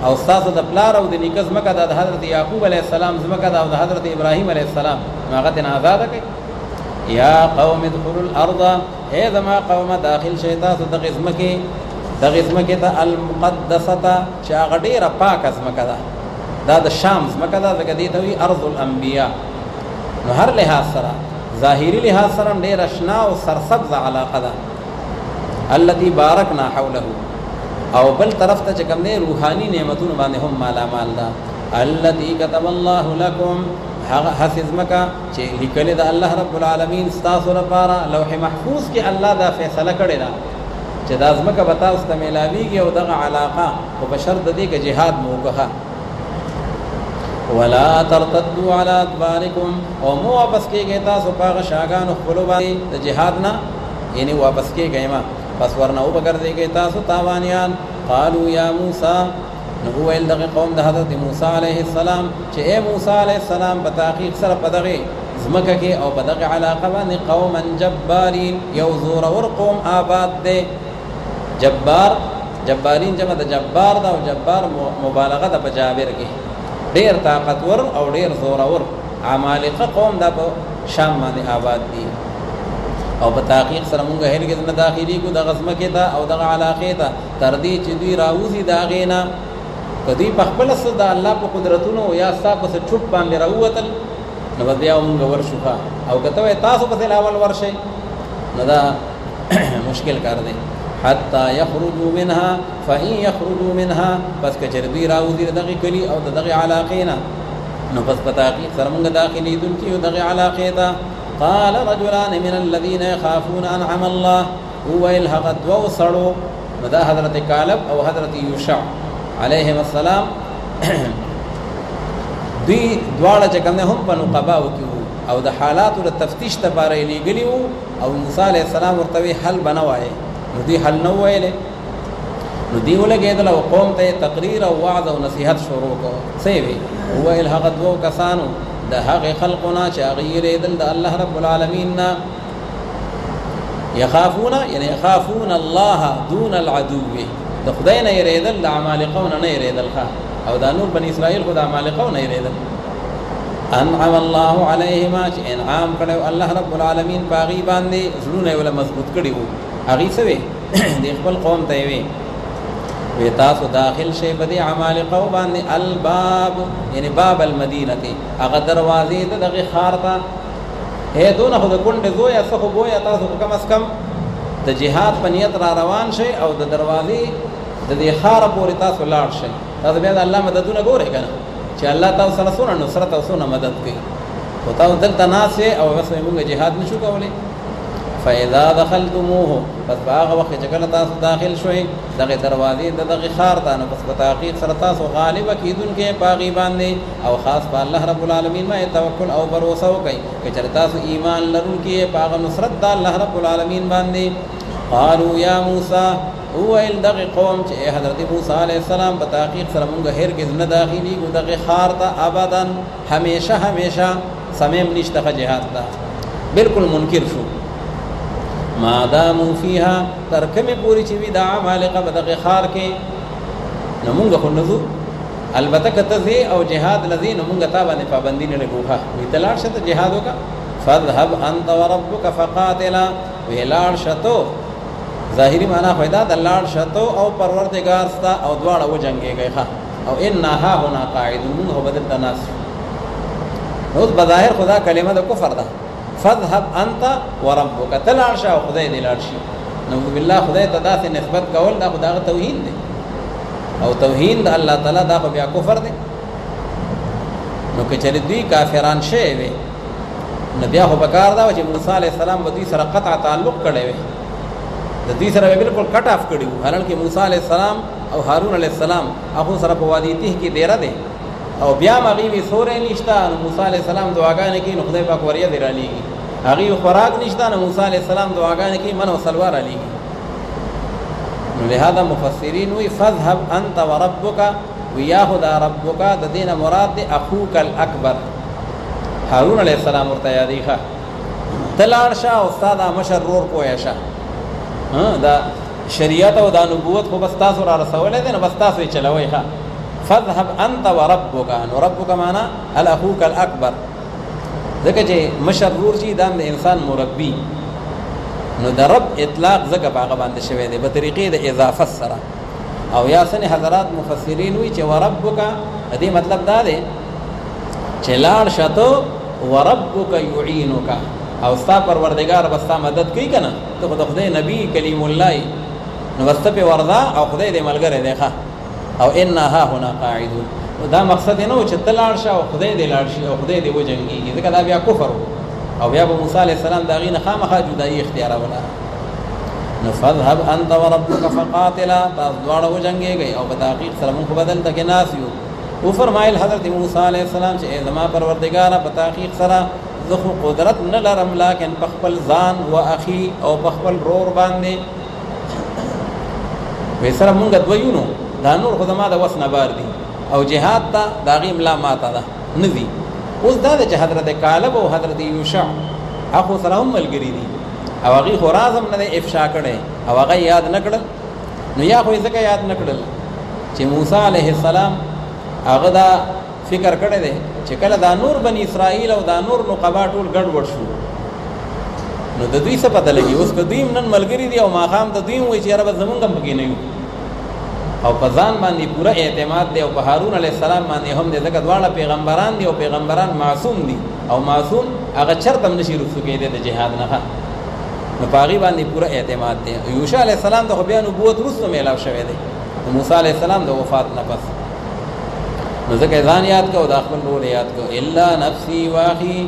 او تاسو د پلار او د نیکه زمکه د حضرت یعقوب علیه السلام زمکه ده او د حضرت ابراهیم علیه السلام هغه ته آزاد کړي. یا قوم ادخلوا الارض اے زما قوم داخل شئ تاسو د زمکه ته المقدسه چې هغه ډیره پاکه زمکه ده دا د شام زمکه ده دغه دې ته وی ارض الانبیاء. نو هر لحاظ سره ظاهری لحاظ سره ډیر اشنا او سرسبز علاقه ده التي باركنا حوله او بل طرف ته چې کوم نه روحاني نعمتونو باندې هم مالا مال ده. التي كتب الله لكم هغه حفظ مکه چې لیکل ده الله رب العالمین تاسو لپاره لوح محفوظ کې الله دا فیصله کړی ده چې دا ځمکه به تاسو ته میلاویږي او دغه علاقه او بشرط دې کې جهاد موقعه. ولا ترتدوا على ادباركم او مو واپس کېږئ تاسو په هغه شاګانو خپلو باندې د جهاد نه یعنی واپس کېږئ ما پس ورنه وبګرځئ تاسو تاوانیان. قالوا یا موسی نو ویل دغه قوم د حضرت موسی علیه السلام چې اے موسی علیه السلام په تحقیق سره په دغه ځمکه کې او په دغه علاقه باندې قوما جبارین یو زورور قوم آباد دی. جبارین جمع د جبار دا او جبار مبالغه د بجابر کې ډیر طاقتور او ډیر زورور عمالقه قوم د شام باندې آباد دي او په تحقیق سره مونږ هرګز نه داخلي کو د غزمه کې ته او د علاقې ته تر دې چې دوی راوځي دا غینا کدی په خپل صد الله په قدرتونو یا تاسو په چوپ باندې راووتل نو بیا مونږ ورشوخه او کته تاسو په اول ورشي نو دا مشکل کار دی. حتى يخرجوا منها فإن يخرجوا منها بس کچردی راوځي دغه کلی او دغه علاقینا نو پس په تحقیق سره مونږ داخلي دن کې دغه علاقې ته. قال رجلان من الذين يخافون انعم الله هو الهقد وصلوا مدا حضرت کالب او حضرت یوشع علیهم السلام دوی دواړه چې کوم هم په نقباو کې او د حالاتو د تفتیش لپاره لګلی وو او موسی علیه السلام ورته حل بنوای نو دی حل نو ویلې نو دی ولګېدل او قوم ته تقریر او وعظ او نصیحت شروع کو سیوی هو الهقد وکسانو د هغه خلقنا چې غیر دل د الله رب العالمین يخافون يعني يخافون الله دون العدو د خدای نه یریدل د عمالقون نه یریدل او د نور بنی اسرائیل خدای عمالقون نه یریدل. انعم الله عليهما چې انعام کړو الله رب العالمین باغی باندې زړونه ولا مضبوط کړي وو هغه سوي د خپل قوم ته وي وی تاسو داخل شي په دې عمالقه باندې الباب یعنی باب المدینه هغه دروازې دغه خار ته هي دونه خو د کونډه زویا څخه بویا تاسو کم از کم د جهاد په نیت را روان شي او د دروازې د دې خار پورې تاسو لاړ شي تاسو بیا د الله مددونه ګورئ کنه چې الله تاسو سره سونه نصرت او سونه مدد کوي او تاسو دلته ناسه او وسه موږ جهاد نشو کولای. فاذا دخلتموه پس هغه وخت چې کله تاسو داخل شوي دغه دروازې دغه خار ته نو پس په تحقیق سره تاسو غالب کیدونکې باغی باندې او خاص په الله رب العالمین باندې توکل او باور وکړئ چې تاسو ایمان لرونکي په هغه نصرت د الله رب العالمین باندې. قالوا یا موسی ویل دغه قوم چې حضرت موسی علیه السلام په تحقیق سره مونږ هرگز نه داخلي ګو دغه خار ته ابدا همیشه همیشه سمیم نشته جهاد ته بالکل منکر شو ما دامو فيها تر کومه پوری چې وی د عمالقه په دغه خار کې نو مونږ خو نزو البته کته او جهاد لذین مونږ ته باندې پابندی نه لګوخه وی تلاړ شته جهاد وکا فذهب انت وربك فقاتلا ویلاړ شتو ظاهری معنا خو دا د لاړ شتو او پروردگار ستا او دواړه و جنگيږي ښا او انها هنا قاعدون هو بدل تناس نو بظاهر خدا کلمه د کفر ده فذهب انت وربك تلاړ شه او خدای دې لاړ شي نو بالله خدای ته داسې نسبت کول دا خدای توحید دی او توحید د الله تعالی دا بیا کفر دی نو که چېرې دوی کافران شي وي نو بیا خو پکار دا چې موسی علیه السلام به دوی سره قطع تعلق کړی وي د دوی سره بالکل کټ اف کړی وو حالانکه موسی علیه السلام او هارون علیه السلام هغه سره په وادي تیه کې ډیره دی او بیا مغي وی سورې نشته نو موسی علیه السلام دعاګانې کوي نو خدای پاک وریا دی را لېږي هغه خوراک نشته نو موسی علیه السلام دعاګانې کوي منو سلوار علی نو لهذا مفسرین وی فذهب انت وربك وياخذ ربك د دین مراد دی اخوک الاکبر هارون علیہ السلام ورته یادی ښه تلاړ شه او استاد مشر رور پوهه شه دا شریعت او دا نبوت خو بس تاسو را رسولې ده نو بس تاسو یې چلوي ښه فذهب انت وربك نو ربك معنا الاخوك الاکبر ځکه چې مشر رور چې دا د انسان مربي نو د رب اطلاق ځکه هغه باندې شوی دی په طریقې د اضافه سره او یا سن حضرات مفسرین وی چې وربک دې مطلب دا دی چې لاړ شتو وربک يعينك او ستا پروردگار بستا مدد کوي کنه ته خدای نبی کلیم الله نو واست په وردا او خدای دې ملګری دی ښه او انها هنا قاعدون دا مقصد نه و چې تلاړ شه او خدای دې لاړ شي او خدای دې وجنګيږي ځکه دا بیا کفر او بیا موسی علیہ السلام دا غینه خامخا جدای اختیار ولا نفذهب انت وربك فقاتلا تاسوړه وجنګيږي او په تحقیق سره موږ بدل تک ناس یو او فرمایل حضرت موسی علیہ السلام چې زما پروردگار په تحقیق سره زه قدرت نه لرم لکن په خپل ځان او اخي او په خپل رور باندې وې سره موږ دویونو دا نور خدما د وسنه بار دي او جهاد ته دا غیم لا ماته ده ندي اوس دا چې حضرت کالب او حضرت یوشع اخو سره هم ملګری دي او هغه خرازم نه افشا کړي او هغه یاد نکړل نو یا خو ځکه یاد نکړل چې موسی علیه السلام هغه دا فکر کړی دی چې کله دا نور بنی اسرائیل او دا نور نقبا ټول ګډوډ شو نو د دوی څه پته لګي اوس که دوی نن ملګری دي او ماښام ته دوی وایي چې رب زمونږ هم پکې نه یو او په ځان باندې پوره اعتماد دی او په هارون علیه السلام باندې هم دی ځکه دواړه پیغمبران دي او پیغمبران معصوم دي او معصوم هغه چرته هم نشي رسو کېدی د جهاد نه نو په هغې باندې پوره اعتماد دی یوشع علیه السلام ته خو بیا نبوت وروسته میلاو شوی دی د موسی علیه السلام د وفات نه پس نو ځکه ځان یاد کو دا خپل رول یاد کو الا نفسي واخي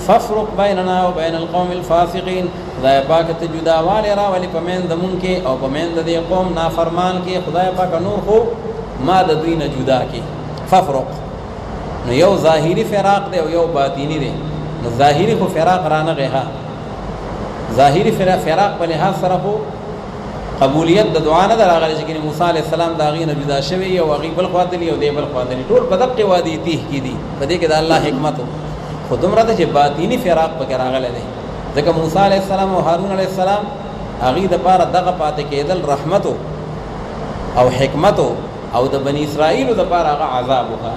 ففرق بيننا وبين القوم الفاسقين خدای پاک ته جداواله راولي پمن دمون کې او پمن د دې قوم نافرمان کې خدای پاک نور خو ما د دوی نه جدا کې ففرق نو یو ظاهری فراق دی او یو باطینی دی نو ظاهری خو فراق رانه غه ظاهری فراق په لحاظ سره خو قبولیت د دعا نه راغلی چې موسی علیه السلام دا غي نه جدا شوی او غي بل خواطلی او دی بل خواطلی ټول په دغه وادي تیه کې دي په دې کې د الله حکمت خو دومره ده چې باطینی فراق پکې راغلی دی ځکه موسی علیه السلام او هارون علیه السلام هغې دپاره دغه پاتې کېدل رحمت او حکمت او د بني اسرائیلو دپاره هغه عذاب وکړه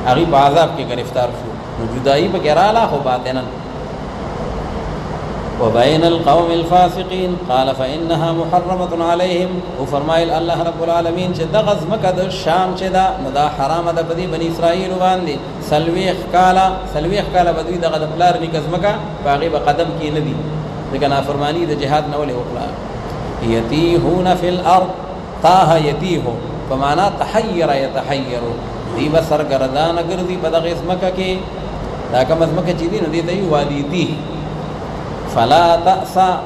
هغې په عذاب کې گرفتار شو نو جدایي پکې راغله خو باطنا وبين القوم الفاسقين قال فإنها محرمة عليهم وفرمایل الله رب العالمین چې دغه ځمکه د شام چې دا نو دا حرامه ده په دې بني اسرائیل باندې سلويخ کاله به دوی دغه د پلار نیکه ځمکه په هغې به قدم کې نه دي ځکه نافرماني د جهاد نه ولې وکړه یتیهون فی الارض تاه یتیهو په معنا تحیر یتحیرو دی به سرګردانه ګرځي په دغه ځمکه کې دا کومه ځمکه چې دي نو دې ته یې وادي دي فلا تأسى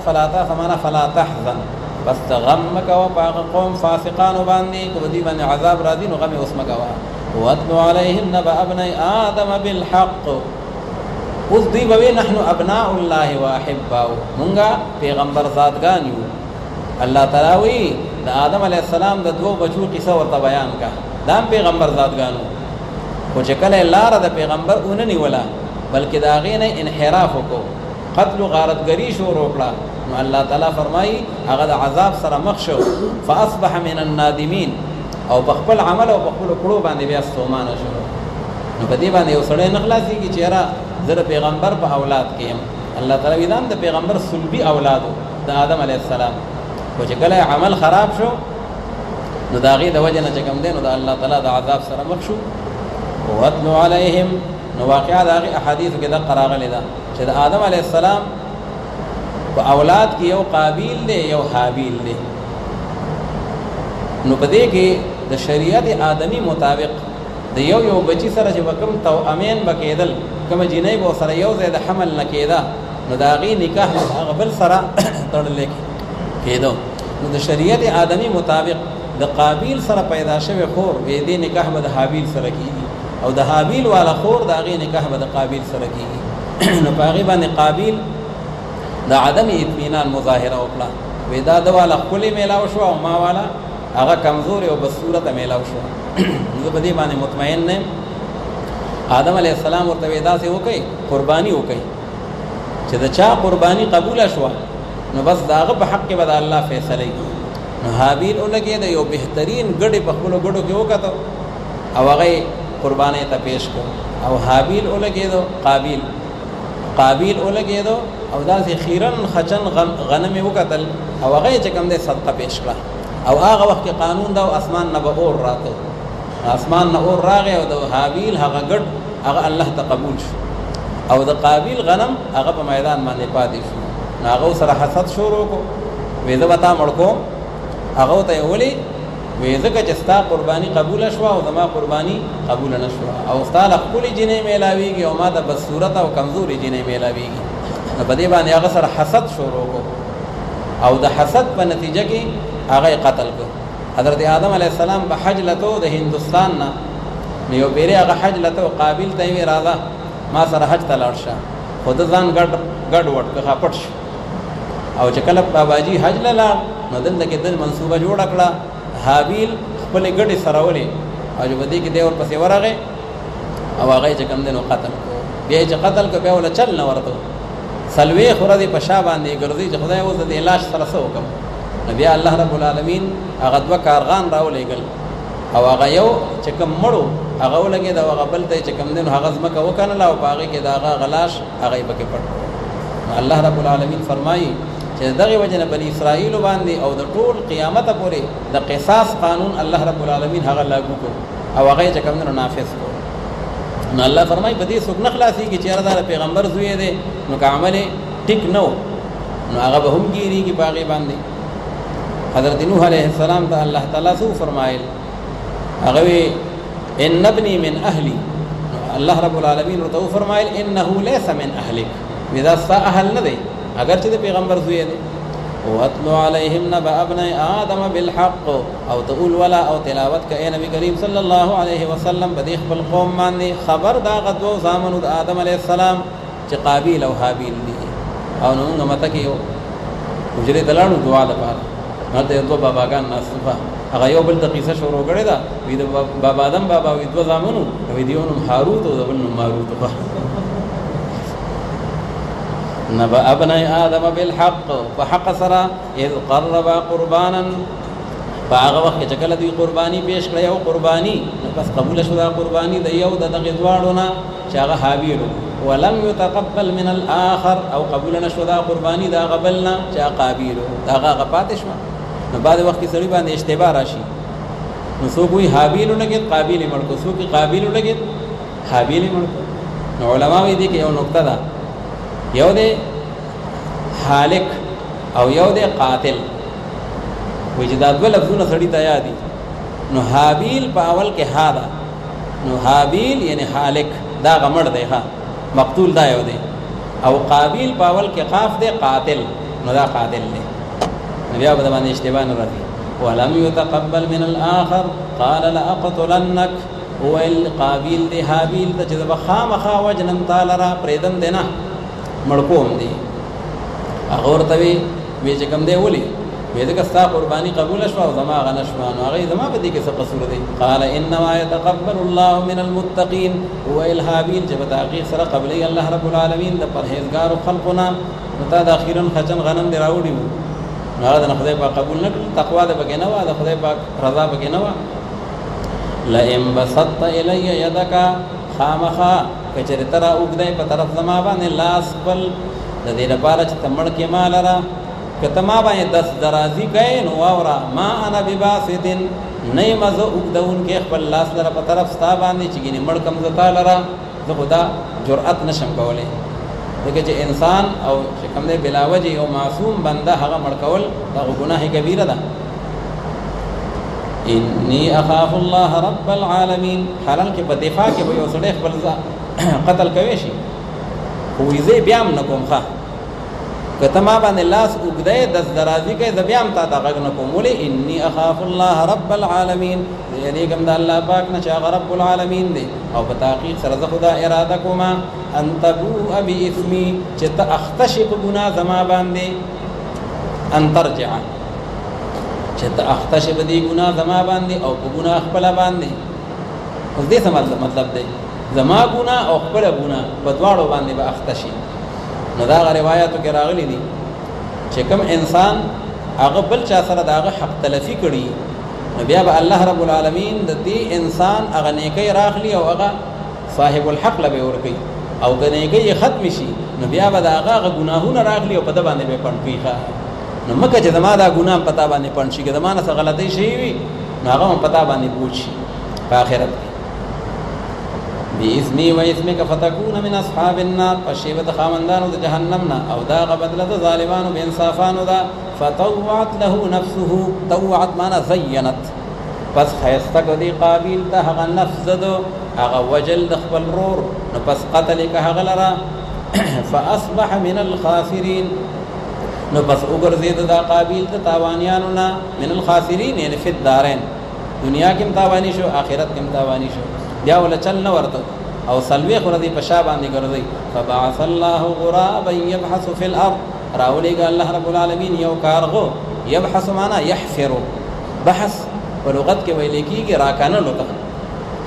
معنا فلا تحزن بس غمك وباغ قوم فاسقان باندې کو دې باندې عذاب را دي نو غم اوس مګوا واتلو عليهم نبأ ابني آدم بالحق اوس دی به نحن ابناء الله واحباؤه مونږه پیغمبر ذاتګان یو الله تعالی وی د آدم علیه السلام د دوه بچو قصه ورته بیان کا دا پیغمبر ذاتګانو خو چې کله لار د پیغمبر اون نه ولا بلکې دا غینه انحراف وکړو قتل غارتګری شروع کړه نو الله تعالی فرمایي هغه د عذاب سره مخ شو فاصبح من النادمین او بخپل عمل او بخپل کړو باندې بیا ستومانه شو نو په دې باندې یو سړی نخلاصي کی چیرې زره پیغمبر په اولاد کې الله تعالی ویدان د پیغمبر صلبي اولادو د آدم علیه السلام خو چې کله عمل خراب شو نو دا غي د وجه نه چې کوم دین نو د الله تعالی د عذاب سره مخ شو واتلو علیهم نو واقعا دا غي احادیث کې دا قراغلی دا چې د آدم علیه السلام په اولاد کې یو قابیل دی یو حابیل دی نو په دې کې د شریعت آدمی مطابق د یو بچی سره چې وکم تو امین بکیدل کوم جنې به سره یو ځای د حمل نکیدا نو دا غي نکاح هغه بل سره تړل کېدو نو د شریعت آدمی مطابق د قابیل سره پیدا شوی خور به دې نکاح به د حابیل سره کیږي او د حابیل والا خور دا غي نکاح به د قابیل سره کیږي نو پاغي باندې قابیل د عدم اطمینان مظاهره وکړه ودا د والا خپل میلاو شو او ما والا هغه کمزور او بصورت میلاو شو زه په دې باندې مطمئن نه آدم علیه السلام ورته ودا سي وکي قرباني وکي چې دا چا قرباني قبول شو نو بس داغه په حق کې به الله فیصله کوي نو حابیل ولګي د یو بهترین ګډي په خپل ګډو کې وکړه او هغه قرباني ته پیش کړ او حابیل ولګي دو قابیل ولګي دو او داسې خیرن خچن غنم وکتل او هغه چې کوم دې صدقه پیش کړه او هغه وخت قانون دا اسمان نه به اور راته اسمان نه اور راغی او د حابیل هغه ګډ هغه الله ته قبول شو او د قابیل غنم هغه په میدان باندې پاتې شو هغه سره حسد شروع کو وېزه وتا مړکو هغه ته ولي وېزه چې ستا قرباني قبول شو او زما قرباني قبول نه شو او ستا خپل جنې میلاویږي او ما د بس صورت او کمزوري جنې میلاویږي په دې باندې هغه سره حسد شروع کو او د حسد په نتیجه کې هغه قتل کو حضرت آدم علیه السلام په حج لته د هندستان نه یو بیره هغه حج لته قابل ته وی راځه ما سره حج ته لاړ شه خود ځان ګډ وټ کا پټ او چې کله باباجي حج لاله نو دلته کې د منصوبه جوړ کړه حابیل خپل ګډي سره ولې او جو بدی کې دی ور پسې ورغه او هغه چې کم دنو قتل کو بیا چې قتل کو بیا ول چل نه ورته سلوي خورده په شا باندې ګرځي چې خدای وو د علاج سره سو کوم نبی الله رب العالمین هغه دوا کارغان راولېګل او هغه یو چې کوم مړو هغه ولګي دا هغه بل ته چې کوم دنو هغه زمکه وکنه لا او باغې کې دا هغه غلاش هغه پکې پټ الله رب العالمین فرمایي چې دغه وجنه بنی اسرائیل باندې او د ټول قیامت پورې د قصاص قانون الله رب العالمین هغه لاګو کړ او هغه چې کوم دنو نافذ کړ نو الله فرمایي په دې څوک نه خلاصي کې چې هر پیغمبر زوی دی نو عمل ټیک نو هغه به هم کیږي باغې باندې حضرت نوح علیہ السلام ته الله تعالی سو فرمایل هغه ان ابني من اهلي الله رب العالمین ورته فرمایل انه ليس من اهلك اذا سا اهل نه دی اگر چې پیغمبر زوی دی واتلو علیهم نبأ ابني آدم بالحق او تقول ولا او تلاوت کئ نبی کریم صلی الله علیه وسلم بدیخ بالقوم باندې خبر دا غدو زامن د آدم علیہ السلام چې قابیل او حابیل دي او نو مته کې یو وجره دلانو دعا لپاره ماته یو باباګان ناسفه هغه یو بل د قصه شروع کړی دا وی د بابا آدم بابا وی دو زامنو وی دیونو هاروت او بل نو ماروت نبأ ابني آدم بالحق فحق سرا اذ قربا قربانا باغه وخت چې کله دوی قرباني پیش کړی او قرباني پس قبول شو دا قرباني د یو د دغه دواړو نه چې هغه حابیل ولم يتقبل من الاخر او قبول نشو دا قرباني دا قبلنا چې قابیل دا هغه پاتې شو نو بعد وخت کې سړي باندې اشتباه راشي نو څوک وی حابیل لګي قابیل مړکو څوک قابیل لګي حابیل مړکو نو علما وی دي کې یو نقطه ده یو دی حالک او یو دی قاتل وی چې دا دوه لفظونه سړي ته یاد دي نو حابیل په اول کې ها ده نو حابیل یعنی حالک دا غمړ دی ها مقتول دا یو دی او قابیل په اول کې قاف دی قاتل نو دا قاتل دی بیا په باندې اشتباه نه راځي ولم يتقبل من الاخر قال لاقتلنك هو القابيل دي حابيل ته چې بخامخا وجنن تعالی را پریدم دینا مړکوم دی هغه ورته وی چې کوم دی ولي وې ځکه ستا قرباني قبول شوه او زما هغه نه شوه نو هغې زما په دې کې څه قصور دی. قال انما يتقبل الله من المتقین، وویل هابیل چې په تحقیق سره قبلوي الله رب العالمین د پرهیزګارو خلقو نه. نو تا د اخیرا خچن غنم دې راوړي وو نو هغه د خدای پاک قبول نه کړل، تقوا د پکې نه وه، د خدای پاک رضا پکې نه وه. لئن بسطت الی یدک، خامخا که چېرې ته را اوږدی په طرف زما باندې لاس خپل د دې لپاره چې ته مړ کې ما لره، که ته ما باندې دست درازي کوې نو واوره ما انا بباسط، نه یم زه اوږدوونکی خپل لاس لره په طرف ستا باندې چې ګینې مړ کم زه تا لره، زه خو دا جرأت نشم کولی. ځکه چې انسان او چې کوم دی بلا وجې یو معصوم بنده هغه مړ کول دا خو ګناه کبیره ده. انی اخاف الله رب العالمین، حالان کې په دفاع کې به یو سړی خپل قتل کوي شي، خو وایي زه بیا هم نه کوم. ښه که ته ما باندې لاس اوږدی دست درازي کوې زه بیا هم تا ته غږ نه کوم. ولې انی اخاف الله رب العالمین، زه یریږم د الله پاک نه چې هغه رب العالمین دی. او په تحقیق سره زه خو دا اراده کوم ان تبوء باسمي، چې ته اخته شې په ګناه زما باندې، ان ترجع، چې ته اخته شې په دې ګناه زما باندې او په ګناه خپله باندې. اوس دې څه مطلب دی؟ زما ګناه او خپله ګناه په دواړو باندې به اخته شي. نو دا هغه روایاتو کې راغلي دي چې کوم انسان هغه بل چا سره د هغه حق تلفي کړي نو بیا به الله رب العالمین د دې انسان هغه نیکۍ راخلي او هغه صاحب الحق له به ورکوي، او که نیکۍ یې ختم شي نو بیا به د هغه ګناهونه راخلي او په ده باندې به یې پنډ کړي. نو مکه چې زما دا ګناه هم په تا باندې پنډ شي، که زما نه څه غلطۍ شوي وي نو هغه هم په تا باندې بوج شي په آخرت کې. باسمي و اسمک فتكون من اصحاب النار، فشیبت خامندانو د جهنم نه، او دا غبدله د ظالمانو به انصافانو دا. فطوعت له نفسه، طوعت معنا زینت، پس خیسته کړه دې قابیل ته هغه نفس دو، هغه وجل د خپل رور، نو پس قتل یې که هغه لره. فاصبح من الخاسرین، نو پس وګرځېد دا قابیل د تاوانیانو نه، من الخاسرین یعنی فی الدارین، دنیا کې هم تاواني شو آخرت کې هم تاواني شو، بیا ولا چل نه ورته او سلويخ ورته په شا باندې ګرځي. فبعث الله غرابا يبحث في الارض، راولېږه الله رب العالمین یو کارغو، يبحث معنا يحفر، بحث په لغت کې ویل کېږي راکانلو ته.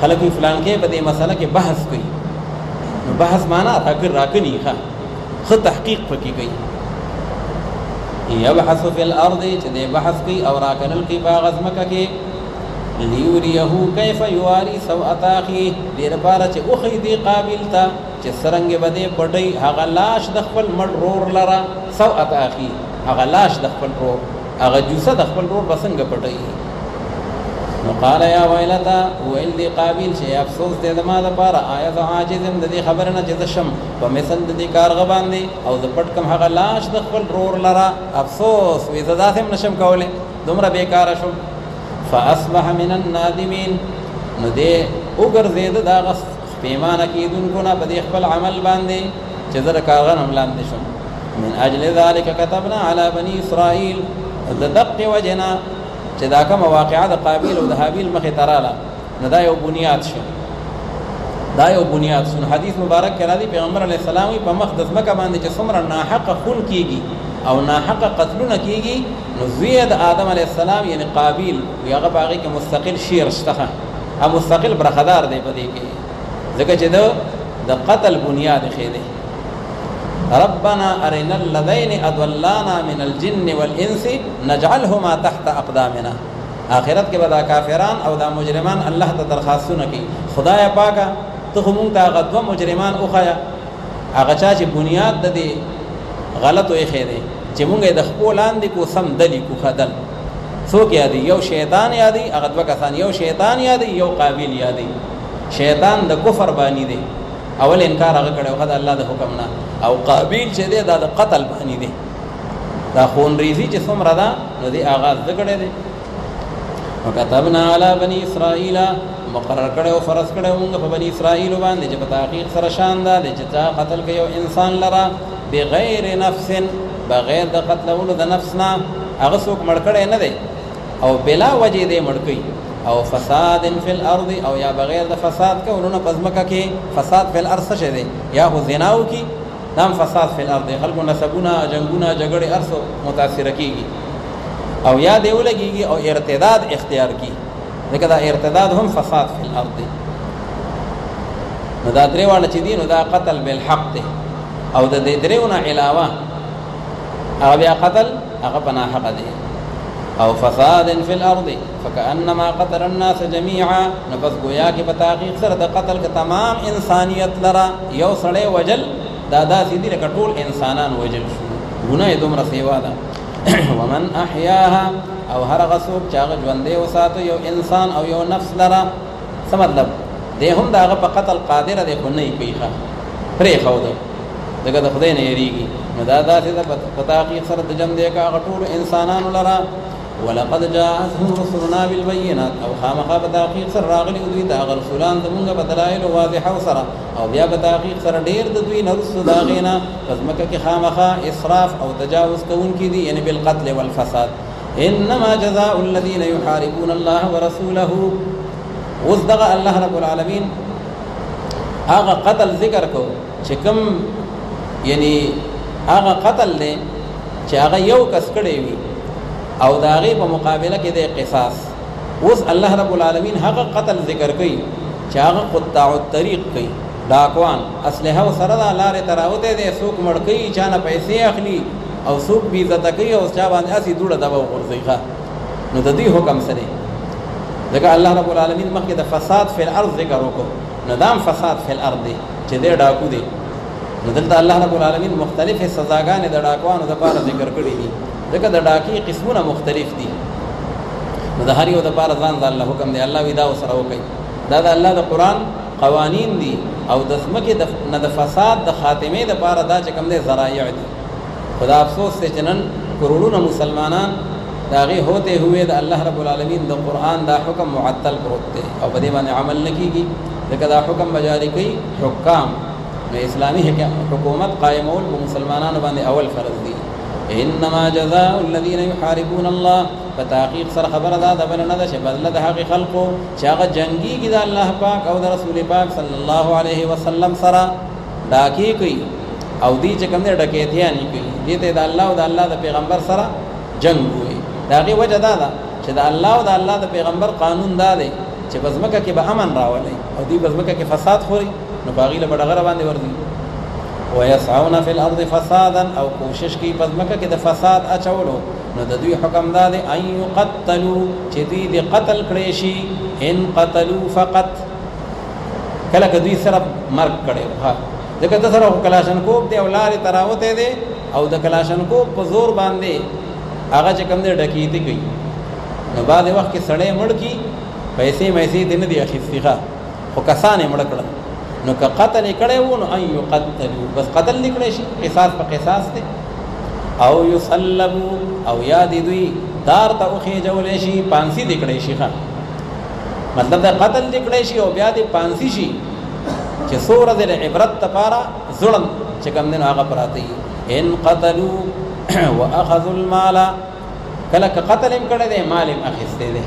خلک وایي فلان کې په دې مسله کې بحث کوي، نو بحث معنا راکني ښه تحقیق پکې کوي. يبحث في الارض چې دې بحث کوي او راکنل کوي په هغه ځمکه کې. لیوریه کیف یواری سوءت اخیه، دې لپاره چې وښیي دې قابل ته چې څرنګه به دې پټوي هغه لاش د خپل مړ رور لره. سوءت اخیه، هغه لاش د خپل رور، هغه جوسه د خپل رور به څنګه پټوي. نو قال یا ویلتا، ویل دې قابل چې افسوس دې زما دپاره، آیا زه عاجز یم د دې خبرې نه چې زه شم په مثل د دې کارغه باندې او زه پټ کم هغه لاش د خپل رور لره. افسوس وي زه داسې هم نشم کولی، دومره بېکاره شم. فاصبح من النادمین، نو دې وګرځېده د هغه پیمانه کېدونکو نه په دې خپل عمل باندې چې زه د کارغه نه هم لاندې شم. من اجل ذلك كتبنا على بني اسرائیل، د دقې وجې نه چې دا کومه واقعه د قابیل او د هابیل مخې ته راله نو دا یو بنیاد شو، دا یو بنیاد شو. حدیث مبارک کې راځي پیغمبر علیه السلام په مخ د ځمکه باندې چې څومره ناحقه خون کېږي او ناحقه قتلونه کېږي، نو زوی د آدم علیه السلام یعنی قابیل وي هغه په هغې کې مستقل شیر شته، مستقل برخدار دی په دې کې، ځکه چې د قتل بنیاد یې دی. ربنا ارنا الذين اضلانا من الجن والانس نجعلهما تحت اقدامنا. آخرت کې به دا کافران او دا مجرمان الله ته درخواستونه کوي، خدای پاکه ته خو مونږ ته هغه دوه مجرمان وښیه، هغه چا چې بنیاد د دې غلط ویښی دی چې مونږ یې د خپو لاندې کو سم دلی کو خدل. څوک یادي؟ یو شیطان یادي، هغه دوه کسان، یو شیطان یادي یو قابل یادي. شیطان د کفر باندې دی، اول انکار هغه کړی وخت الله د حکم نه، او قابیل چې دی دا د قتل باندې دی، دا خون ریزي چې څومره ده نو دی آغاز د کړی دی. وکتبنا علی بني اسرائیل، مقرر کړی او فرض کړی مونږ په بني اسرائیلو باندې چې په تحقیق سره شان دا دی چې چا قتل کوي یو انسان لره بغیر نفس، بغیر د قتلولو د نفس نه، هغه څوک مړ کړی نه دی او بلا وجې دی مړ کوي، او فساد فی الارض، او یا بغیر د فساد کولو نه په ځمکه کې. فساد فی الارض څه شی دی؟ یا خو زنا وکړي، دا هم فساد فی الارض دی، خلکو نسبونه جنګونه جګړې هر څه متاثره کېږي. او یا دی ولګيږي او ارتداد اختیار کی ځکه دا ارتداد هم فساد فی الارض نو دا درې واړه چې دي نو دا قتل بالحق دی او د دې درېونه علاوه هغه بیا قتل هغه پناه حق دی او فساد فی الارض فكأنما قتل الناس جميعا نفس گویا کې په تحقیق سره د قتل کې تمام انسانیت لرا یو سړی وجل دا داسې دي لکه ټول انسانان وجل شو ګناه دومره سیوا ده ومن احیاها او هر غصوب چې هغه ژوندی وساته یو انسان او یو نفس لرا څه مطلب دی هم دا هغه په قتل قادر دی خو نه یې کوي پرې ښوده دغه د خدای نه یریږي نو دا داسې ده په تحقیق سره د جم دی که هغه ټولو انسانانو لرا ولقد جاءتهم رسلنا بالبينات او خامخا په تحقیق سره راغلي دوی ته هغه رسولان زمونږ په دلایلو واضحو سره او بیا په تحقیق سره ډېر د دوی نه رسو د هغې نه په ځمکه کې خامخا اسراف او تجاوز کوونکي دي یعنې بالقتل والفساد انما جزاء الذين يحاربون الله ورسوله اوس دغه الله رب العالمین هغه قتل ذکر کو چې کوم یعنی هغه قتل دی چې هغه یو کس کړی وي او د هغې په مقابله کې د قصاص اوس الله رب العالمین هغه قتل ذکر کوي چې هغه قطاع الطریق کوي ډاکوان اسلحه ورسره ده لارې ته راوتی دی څوک مړ کوي چا نه پیسې اخلي او څوک بې عزته کوي او چا باندې هسې دوړه دبه وغورځوي نو د دوی حکم څه دی ځکه الله رب العالمین مخکې د فساد فی الارض ذکر وکړو نو دا هم فساد فی الارض دی چې دی ډاکو دی نو دلته الله رب العالمین مختلفې سزاګانې د ډاکوانو دپاره ذکر کړي دي ځکه د ډاکې قسمونه مختلف دي نو د هر یو دپاره ځان د الله حکم دی الله وي دا ورسره وکړي دا د الله د قرآن قوانین دي او د ځمکې نه د فساد د خاتمې دپاره دا چې کوم دی ذرایع دي خدا افسوس دی چې نن کروڑونه مسلمانان د هغې ہوتے ہوئے د الله رب العالمین د قرآن دا حکم معطل پروت دی او په دې باندې عمل نه کېږي ځکه دا حکم به جاري کوي حکام نو اسلامي حکومت قائمول په مسلمانانو باندې اول فرض دی انما جزاء الذين يحاربون الله فتحقیق سره خبره ده د بل نه ده چې بدله د هغې خلقو چې هغه جنګېږي د الله پاک او د رسول پاک صلی الله علیه وسلم سره ډاکې کوي او دی چې کوم دی ډکیتیانې کوي دې ته د الله او د الله د پیغمبر سره جنګ وایي د هغې وجه دا ده چې د الله او د الله د پیغمبر قانون دا دی چې په ځمکه کې به امن راولي او دوی په ځمکه کې فساد خوري نو په هغې له به ډغره باندې ورځي ويسعون فی الارض فسادا او کوشش کوي په ځمکه کې د فساد اچولو نو د دوی حکم دا دی ان یقتلوا چې دوی د قتل کړی شي ان قتلوا فقط کله که دوی سره مرګ کړی ها ځکه د سره کلاشنکوب دی او لارې ته راوتی دی او د کلاشنکوب په زور باندې هغه چې کوم دی ډکیتي کوي نو بعضې وخت کې سړی مړ کي پیسې میسې دې نه دي اخیستي ښه خو کسان یې مړه کړل نو که قتل یې کړی وو نو ان یقتلوا بس قتل دې کړی شي قصاص په قصاص دی او یصلبو او یا دې دوی دار ته وخېجولی شي پانسي دې کړی شي ښه مطلب دا قتل دې کړی شي او بیا دې پانسي شي چې څو ورځې د عبرت دپاره ظلم چې کوم دی نو هغه پراته وي ان قتلوا واخذوا المال کله که قتل هم کړی دی مال هم اخیستی دی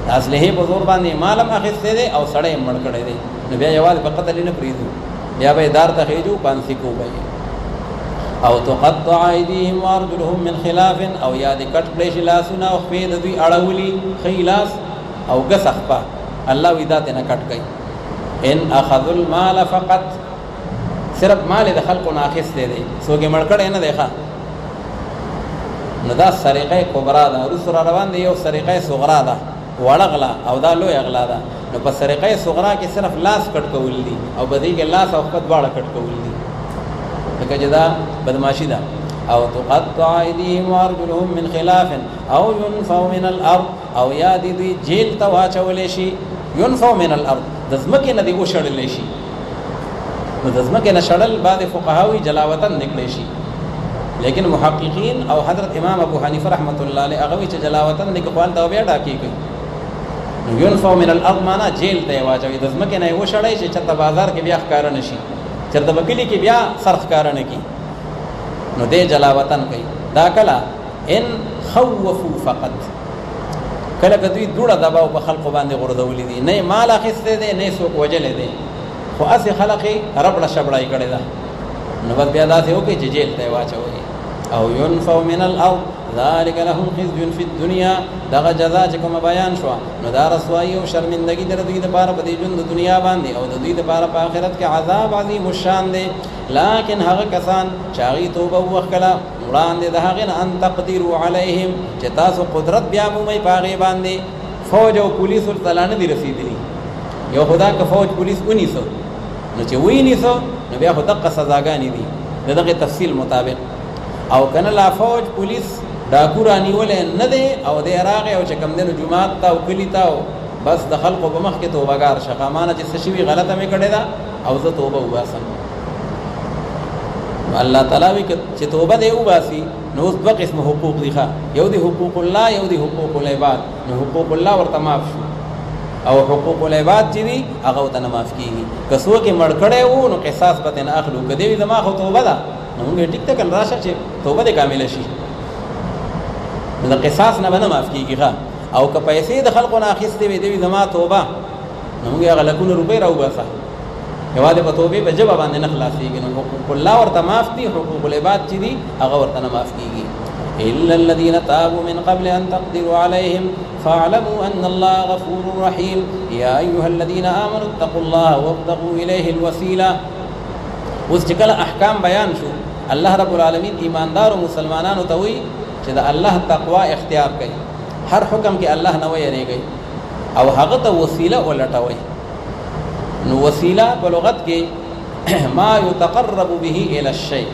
د اصلحې په زور باندې مال هم اخیستی دی او سړی هم مړ کړی دی نو بیا یوازې په قتل یې نه پرېږدو بیا به یې دار ته خېجو پانسي کو به او تقطع ایدیهم وارجلهم من خلاف او یا دې کټ کړی شي لاسونه او خپې د دوی اړولي ښی لاس او ګسه خپه الله وي دا ترې نه کټ کوي ان اخذوا المال فقط صرف مال د خلقو نه اخیستی دی څوک یې مړ کړی نه دی ښه نو دا سریقه کبرا ده وروسته را روان دی یو سریقه صغرا ده وړه غلا او دا لوی غلا ده نو په سریقه صغرا کې صرف لاس کټ کول دي او په دې کې لاس او خپه دواړه کټ کول دي لکه چې دا بدماشي ده او تقطع ایدیهم وارجلهم من خلاف او ينفوا من الارض او یا دې دوی جیل ته واچولی شي ينفوا من الارض د ځمکې نه دې وشړلی شي نو د ځمکې نه شړل بعضې فقهاوي جلاوطن نکړی شي لیکن محققین او حضرت امام ابو حنیفه رحمت الله علیه هغه وی چې جلاوطن دې که خوال ته بیا ډاکې کوي نو ينفوا من الارض معنا جیل ته یې واچوي د ځمکې نه یې وشړی چې چېرته بازار کې بیا ښکاره نه شي چېرته به کلي کې بیا سر ښکاره نه کړي نو دې جلاوطن کوي دا کله ان خوفوا فقط کله که دوی دوړه دباو په خلقو باندې غورځولي دي نه یې مال اخیستی دی نه یې څوک وجلی دی خو هسې خلق یې ربړه شبړه یې کړې ده نو بس بیا داسې وکړي چې جیل ته یې واچوي او ينفوا من الارض ذلك لهم خزي في الدنيا دغه جزاء چې کوم بیان شو نو دا رسوایی او شرمندگی در دوی لپاره په دې ژوند دنیا باندې او د دوی لپاره په آخرت کې عذاب عظیم الشان دی لکن هغه کسان چې هغه توبه وکړه وړاندې د هغه ان تقدروا علیهم چې تاسو قدرت بیا مومي پاغه باندې فوج او پولیس ورتلانه دي رسیدلی یو خدا که فوج پولیس ونیسو نو چې وینیسو نو بیا خو دغه سزاګانې دي دغه تفصیل مطابق او کنه لا فوج پولیس ډاکو رانیولې نه دی او د راغه او چې کم دنو جمعات تا او کلی تا بس د خلکو په مخ کې توبهګار شقامانه چې سشوي غلطه مې کړې ده او زه توبه وباسم الله تعالی وی چې توبه دی وباسي نو اوس دوه قسم حقوق دي یو دی حقوق الله یو دی حقوق العباد نو حقوق الله ورته معاف شو او حقوق العباد چې دي هغه ته معاف کیږي کسو کې مړ کړي وو نو قصاص پته نه اخلو کدی وي زما خو توبه ده نو موږ ټیک ټک راشه چې توبه دې کامله شي د قصاص نه باندې معاف کیږي او که پیسې د خلکو نه اخیستې وي دې زما توبه نو موږ هغه لکونه روپۍ راوباسه یواده په توبه په جواب باندې نه خلاصيږي نو حقوق الله ورته معاف دي حقوق العباد چې دي هغه ورته نه معاف کیږي الا الذين تابوا من قبل ان تقدروا عليهم فاعلموا ان الله غفور رحيم يا ايها الذين امنوا اتقوا الله وابتغوا اليه الوسيله اوس چې کله احکام بیان شو الله رب العالمین ایماندار او مسلمانانو ته وی چې د الله تقوا اختیار کړي هر حکم کې الله نه ویریږي او هغه ته وسیله ولټوي نو وسیله په لغت کې ما يتقرب به الى الشيء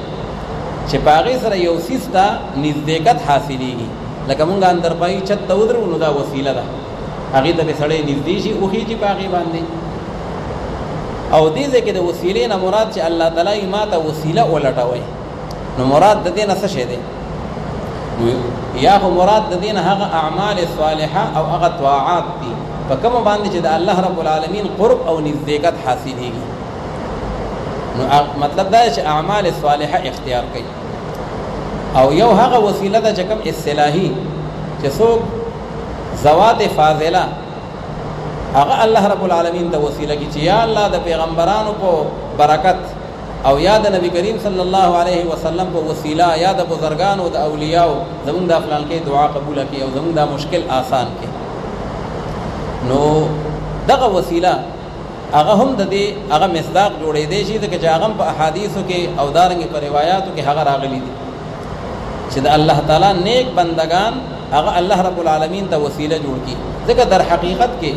چې پاغي سره یو سیستا نزدېکت حاصلېږي لکه مونږ اندر پای چت تودرو نو دا وسیله ده هغه ته سړی نږدې شي او هیڅ پاغي باندې او دې ځکه د وسیلې نه مراد چې الله تعالی ماته وسیله ولټوي نو مراد د دې نه څه شه ده یا خو مراد د دې نه هغه اعمال صالحه او هغه طاعات دي په کوم باندې چې د الله رب العالمین قرب او نزدېکت حاصلېږي نو مطلب دا چې اعمال صالحه اختیار کړي او یو هغه وسیله ده چې کوم اصطلاحي چې څوک ذوات فاضله هغه الله رب العالمین ته وسیله کی چې یا الله د پیغمبرانو په برکت او یا د نبی کریم صلی الله علیه وسلم په وسیله یا د بزرګانو د اولیاء زمونږ د فلان کې دعا قبول کړي او زمونږ د مشکل آسان کړي نو دغه وسیله هغه هم د دې هغه مصداق جوړې دی چې هغه په احادیثو کې او دارنګ په روایتو کې هغه راغلي دي چې د الله تعالی نیک بندگان هغه الله رب العالمین ته وسیله جوړ کړي ځکه در حقیقت کې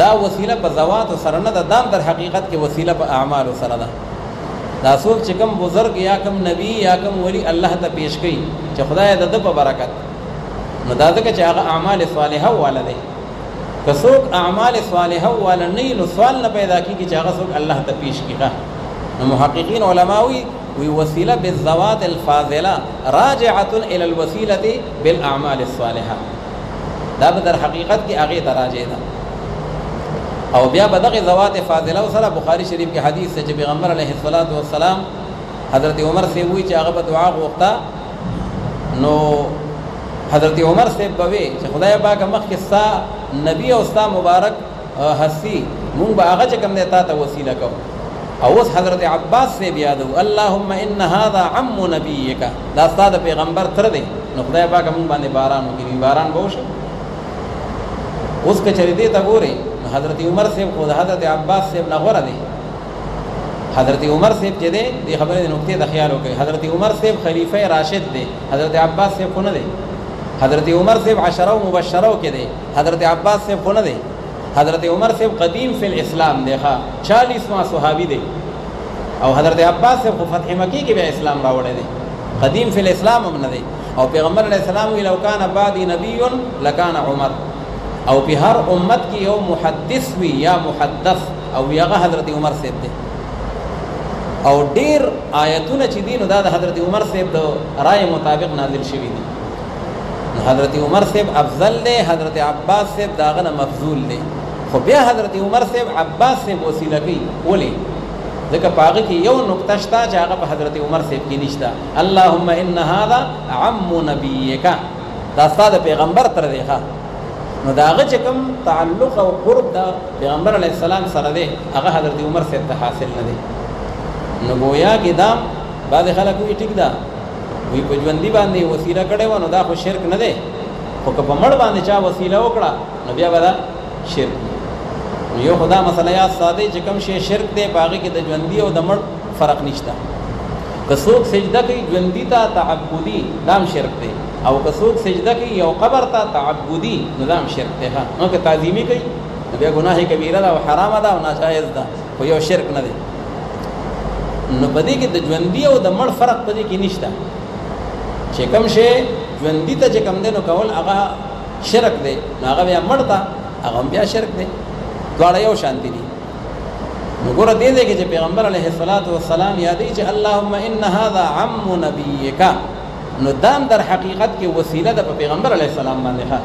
دا وسیله په ذوات سره نه ده دام در حقیقت کې وسیله په اعمال سره ده دا څوک چې کوم بزرګ یا کوم نبی یا کوم ولی الله ته پیش کړي چې خدای د په برکت نو دا ځکه چې هغه اعمال صالحه واله دي که څوک اعمال صالحه واله نه نو سوال نه پیدا کیږي چې هغه څوک الله ته پیش کړي نو محققین علماوی وی وسیله بالذوات الفاضله راجعه الى الوسيله بالاعمال الصالحه دا به در حقیقت کې هغه ته راجع ده او بیا به دغه ذوات فاضله سره بخاری شریف کې حدیث چې پیغمبر علیه الصلاۃ والسلام حضرت عمر سے وی چې هغه په دعا غوښتا نو حضرت عمر سے بوي چې خدای پاک مخ کې ستا نبی او ستا مبارک حسی مونږ به هغه چې کوم دیتا ته وسیله کو او اوس حضرت عباس سے بیا دو اللهم ان هذا عم نبیک دا ستا د پیغمبر تر دی نو خدای پاک مونږ باندې باران وکړي باران به وشي اوس که چری دی تا ګوري حضرت عمر سے خود حضرت عباس سے نغور دی حضرت عمر سے چې دی د خبرې د نقطې د خیال وکړي حضرت عمر سے خلیفہ راشد دی حضرت عباس سے خو نه دی حضرت عمر سے عشرہ مبشرہ کې دی حضرت عباس سے خو نه دی حضرت عمر سے قدیم فی الاسلام دی 40واں صحابی دی او حضرت عباس سے فتح مکی کې به اسلام راوړی دی قدیم فی الاسلام هم نه دی او پیغمبر علیہ السلام وی لو کان بعدی نبی لکان عمر او په هر امت کې یو محدث وی یا محدث او یغه حضرت عمر صاحب دی او ډیر آیتونه چې دي نو دا د حضرت عمر صاحب د رائے مطابق نازل شوی دي حضرت عمر صاحب افضل دی حضرت عباس صاحب داغه نه مفضول دی خو بیا حضرت عمر صاحب عباس صاحب وسیله کوي ولی ځکه پاغه کې یو نقطه شته چې هغه په حضرت عمر صاحب کې نشته اللهم ان هذا عم نبیک دا ستاسو پیغمبر تر دی ښا نو داغه چې کوم تعلق او قرب دا پیغمبر علیه السلام سره دی هغه حضرت عمر صاحب ته حاصل نه دی نو گویا کې دا بعد خلک وی ټیک دا وی په ژوندي باندې وسیله کړې و نو دا خو شرک نه دی، خو که په مړ باندې چا وسیله وکړه نو بیا به دا شرک دی. یو خدا مسله یاد ساده چې کوم شی شرک دی په هغې کې د ژوندي او د مړ فرق نشته. که څوک سجده کوي ژوندي ته تعبدي دا هم شرک دی، او که څوک سجده کوي یو قبر ته تعبدي نو دا هم شرک دی. نو که تعظیمي کوي نو بیا ګناه کبیره ده او حرامه ده او ناجایز ده، خو یو شرک نه دی. نو په دې کې د ژوندي او د مړ فرق په دې کې نشته چې کوم شی ژوندي ته چې کوم دی نو کول هغه شرک دی، نو هغه بیا مړ ته هغه هم بیا شرک دی. دواړه یو شانتي دي. نو ګوره دې ځای کې چې پیغمبر علیه الصلاة والسلام یادوي چې اللهم ان هذا عم نبیک، نو دام در حقیقت کې وسیله ده په پیغمبر علیه السلام باندې. ښه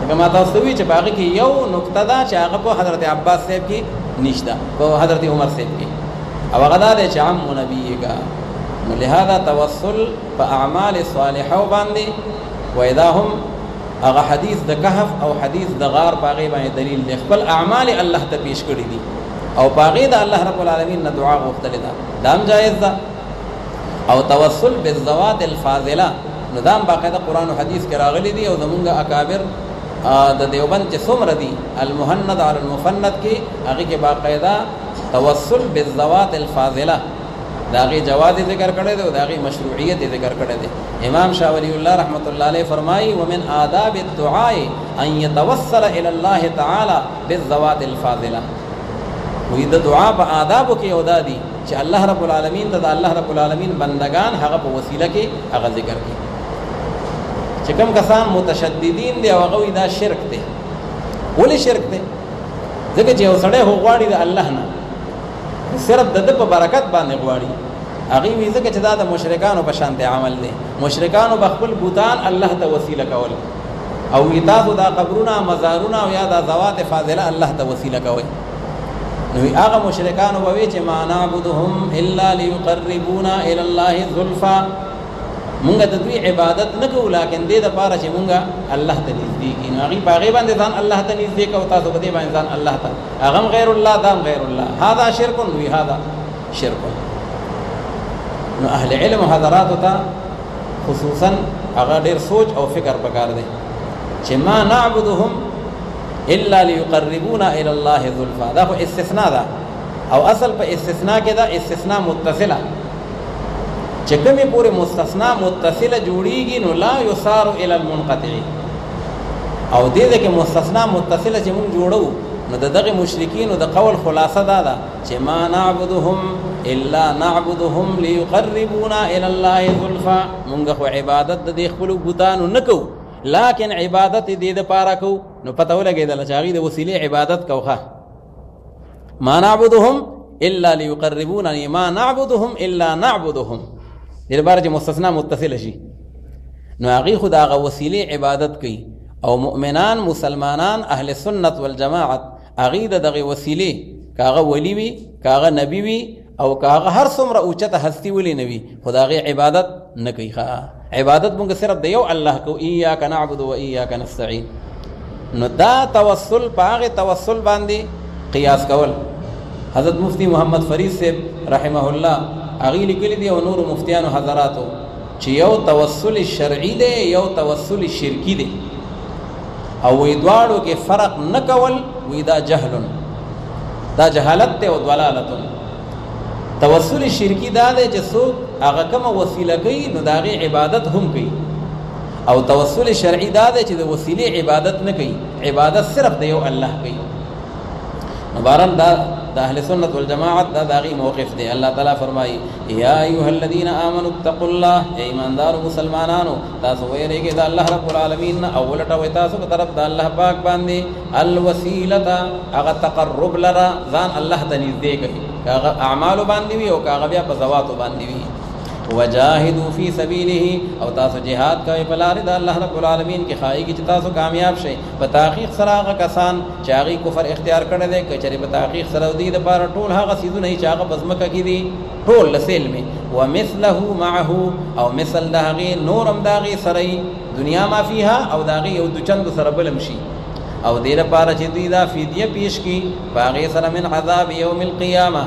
لکه ما تاسو وی چې په هغې کې یو نقطه ده چې هغه په حضرت عباس صاحب کې نشته، په حضرت عمر صاحب کې، او هغه دا دی چې عم نبیک. نو لهذا توسل په اعمال صالحو باندې وإذا هم هغه حدیث د کهف او حدیث د غار په هغې باندې دلیل دی. خپل اعمال الله ته پیش کړي دي او په هغې د الله رب العالمین نه دعا غوښتلې ده، دا هم جایز ده. او توسل بالذوات الفاضله نو دا هم باقاعده قرآن و حدیث کې راغلي دي. او زمونږ اکابر د دیوبند چې څومره دي المهند على المفند کې هغې کې باقاعده توسل بالذوات الفاضله د هغې جواز ذکر کړی دی او د هغې مشروعیت ذکر کړی دی. امام شاه ولی الله رحمت الله علیه فرمایي ومن آداب الدعاء ان يتوسل الى الله تعالی بالذوات الفاضله. وی د دعا په آدابو کې یو دا دي چې الله رب العالمین ته د الله رب العالمین بندگان هغه په وسیله کې هغه ذکر کړي. چې کوم کسان متشددین دي او هغه وایي دا شرک دی. ولې شرک دی؟ ځکه چې یو سړی خو غواړي د الله نه صرف د ده په برکت باندې غواړي. هغې وایي ځکه چې دا د مشرکانو په شانتې عمل دی. مشرکانو به خپل بوتان الله ته وسیله کول او وایي تاسو دا قبرونه مزارونه او یا دا ذوات فاضله الله ته وسیله کوئ. نو هغه مشرکانو به وایي چې ما نعبدهم الا لیقربونا الی الله زلفا، مونږ د دوی عبادت نه کوو لیکن دې دپاره چې مونږ الله ته نږدې کړي. نو هغې په هغې باندې ځان الله ته نږدې کوو، تاسو په دې باندې ځان الله ته، هغه هم غیر الله دا هم غیر الله، هذا شرک وی هذا شرک. نو اهل علم حضراتو ته خصوصا هغه ډېر سوچ او فکر پکار دی چې ما نعبدهم الا لیقربونا الی الله زلفا، دا خو استثناء ده او اصل په استثناء کې دا استثناء متصله چې کومې پورې مستثنا متصله جوړیږي نو لا یصار الی المنقطع. او دې ځای کې مستثنا متصله چې موږ جوړو نو د دغه مشرکینو د قول خلاصه دا ده چې ما نعبدهم الا نعبدهم لیقربونا الی الله زلفا، مونږ خو عبادت د دې خپلو بوتانو نه کوو لیکن عبادت دې دپاره کوو. نو پته ولګېدله چې هغې د وسیلې عبادت کوخه. ما نعبدهم الا لیقربونا، ما نعبدهم الا نعبدهم دې لپاره چې مستثنا متصله شي. نو هغې خو د هغه وسیلې عبادت کوي او مؤمنان مسلمانان اهل سنت والجماعت هغې د دغې وسیلې که هغه ولی وي که هغه نبي وي او که هغه هر څومره اوچته هستي ولې نه وي خو د هغې عبادت نه کوي. عبادت مونږ صرف د یو الله کو، ایاک نعبد و ایاک نستعین. نو دا توسل په هغې توسل باندې قیاس کول. حضرت مفتی محمد فرید صاحب رحمه الله هغې لیکلي دي او نورو مفتیانو حضراتو چې یو توسل شرعي دی یو توسل شرکي دی او وی دواړو کې فرق نه کول وی دا جهل، دا جهالت دی او ضلالت. توسل شرکی دا دی چې څوک هغه کومه وسیله کوي نو د هغې عبادت هم کوي، او توسل شرعي دا دی چې د وسیلې عبادت نه کوي، عبادت صرف د یو الله کوي. نو بهرحال دا د اهل سنت والجماعت دا د هغې موقف دی. الله تعالی فرمایي یا ایها الذین آمنوا اتقوا الله، ای ایماندارو مسلمانانو تاسو ویرېږئ د الله رب العالمین نه او ولټوئ تاسو په طرف د الله پاک باندې الوسیلته، هغه تقرب لره ځان الله ته نږدې کوي، که هغه اعمالو باندې وي او که هغه بیا په ذواتو باندې وي. وجاهدوا فی سبیله، او تاسو جهاد کوئ په لارې د الله رب العالمین کې ښایي چې تاسو کامیاب شئ. په تحقیق سره هغه کسان چې هغې کفر اختیار کړی دی که چېرې په تحقیق سره د دې دپاره ټول هغه څیزونه چې هغه په ځمکه کې دي ټول له سلمې ومثله معه، او مثل د هغې نور هم د هغې سره یي دنیا ما فیها، او د هغې یو دو چندو سره بل هم شي، او دې لپاره چې دوی دا فدیه پیش کړي په هغې سره من عذاب یوم القیامه،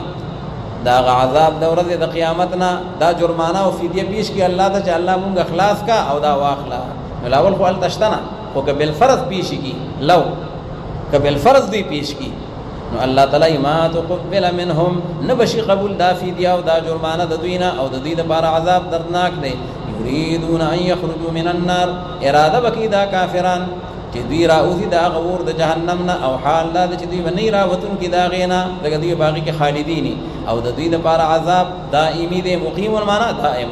دا عذاب د ورځې د قیامت نه دا جرمانه او فدیه پیش کی الله ته چې الله مونږ اخلاص کا او دا واخلا ملاول خو التشتنا او که بالفرض پیش کی لو که بالفرض دی پیش کی نو الله تعالی ما تقبل منهم نبشي قبول دا فدیه او دا جرمانه د دوی نه او د دې لپاره عذاب دردناک دی یریدون ان یخرجوا من النار اراده وکي دا کافران چې دوی راوځي دا غور د جهنم نه او حال دا چې دوی باندې راوتون کې دا غینا دغه دوی باقي کې خالدینی او د دوی لپاره عذاب دائمی دی مقیم المعنى دائم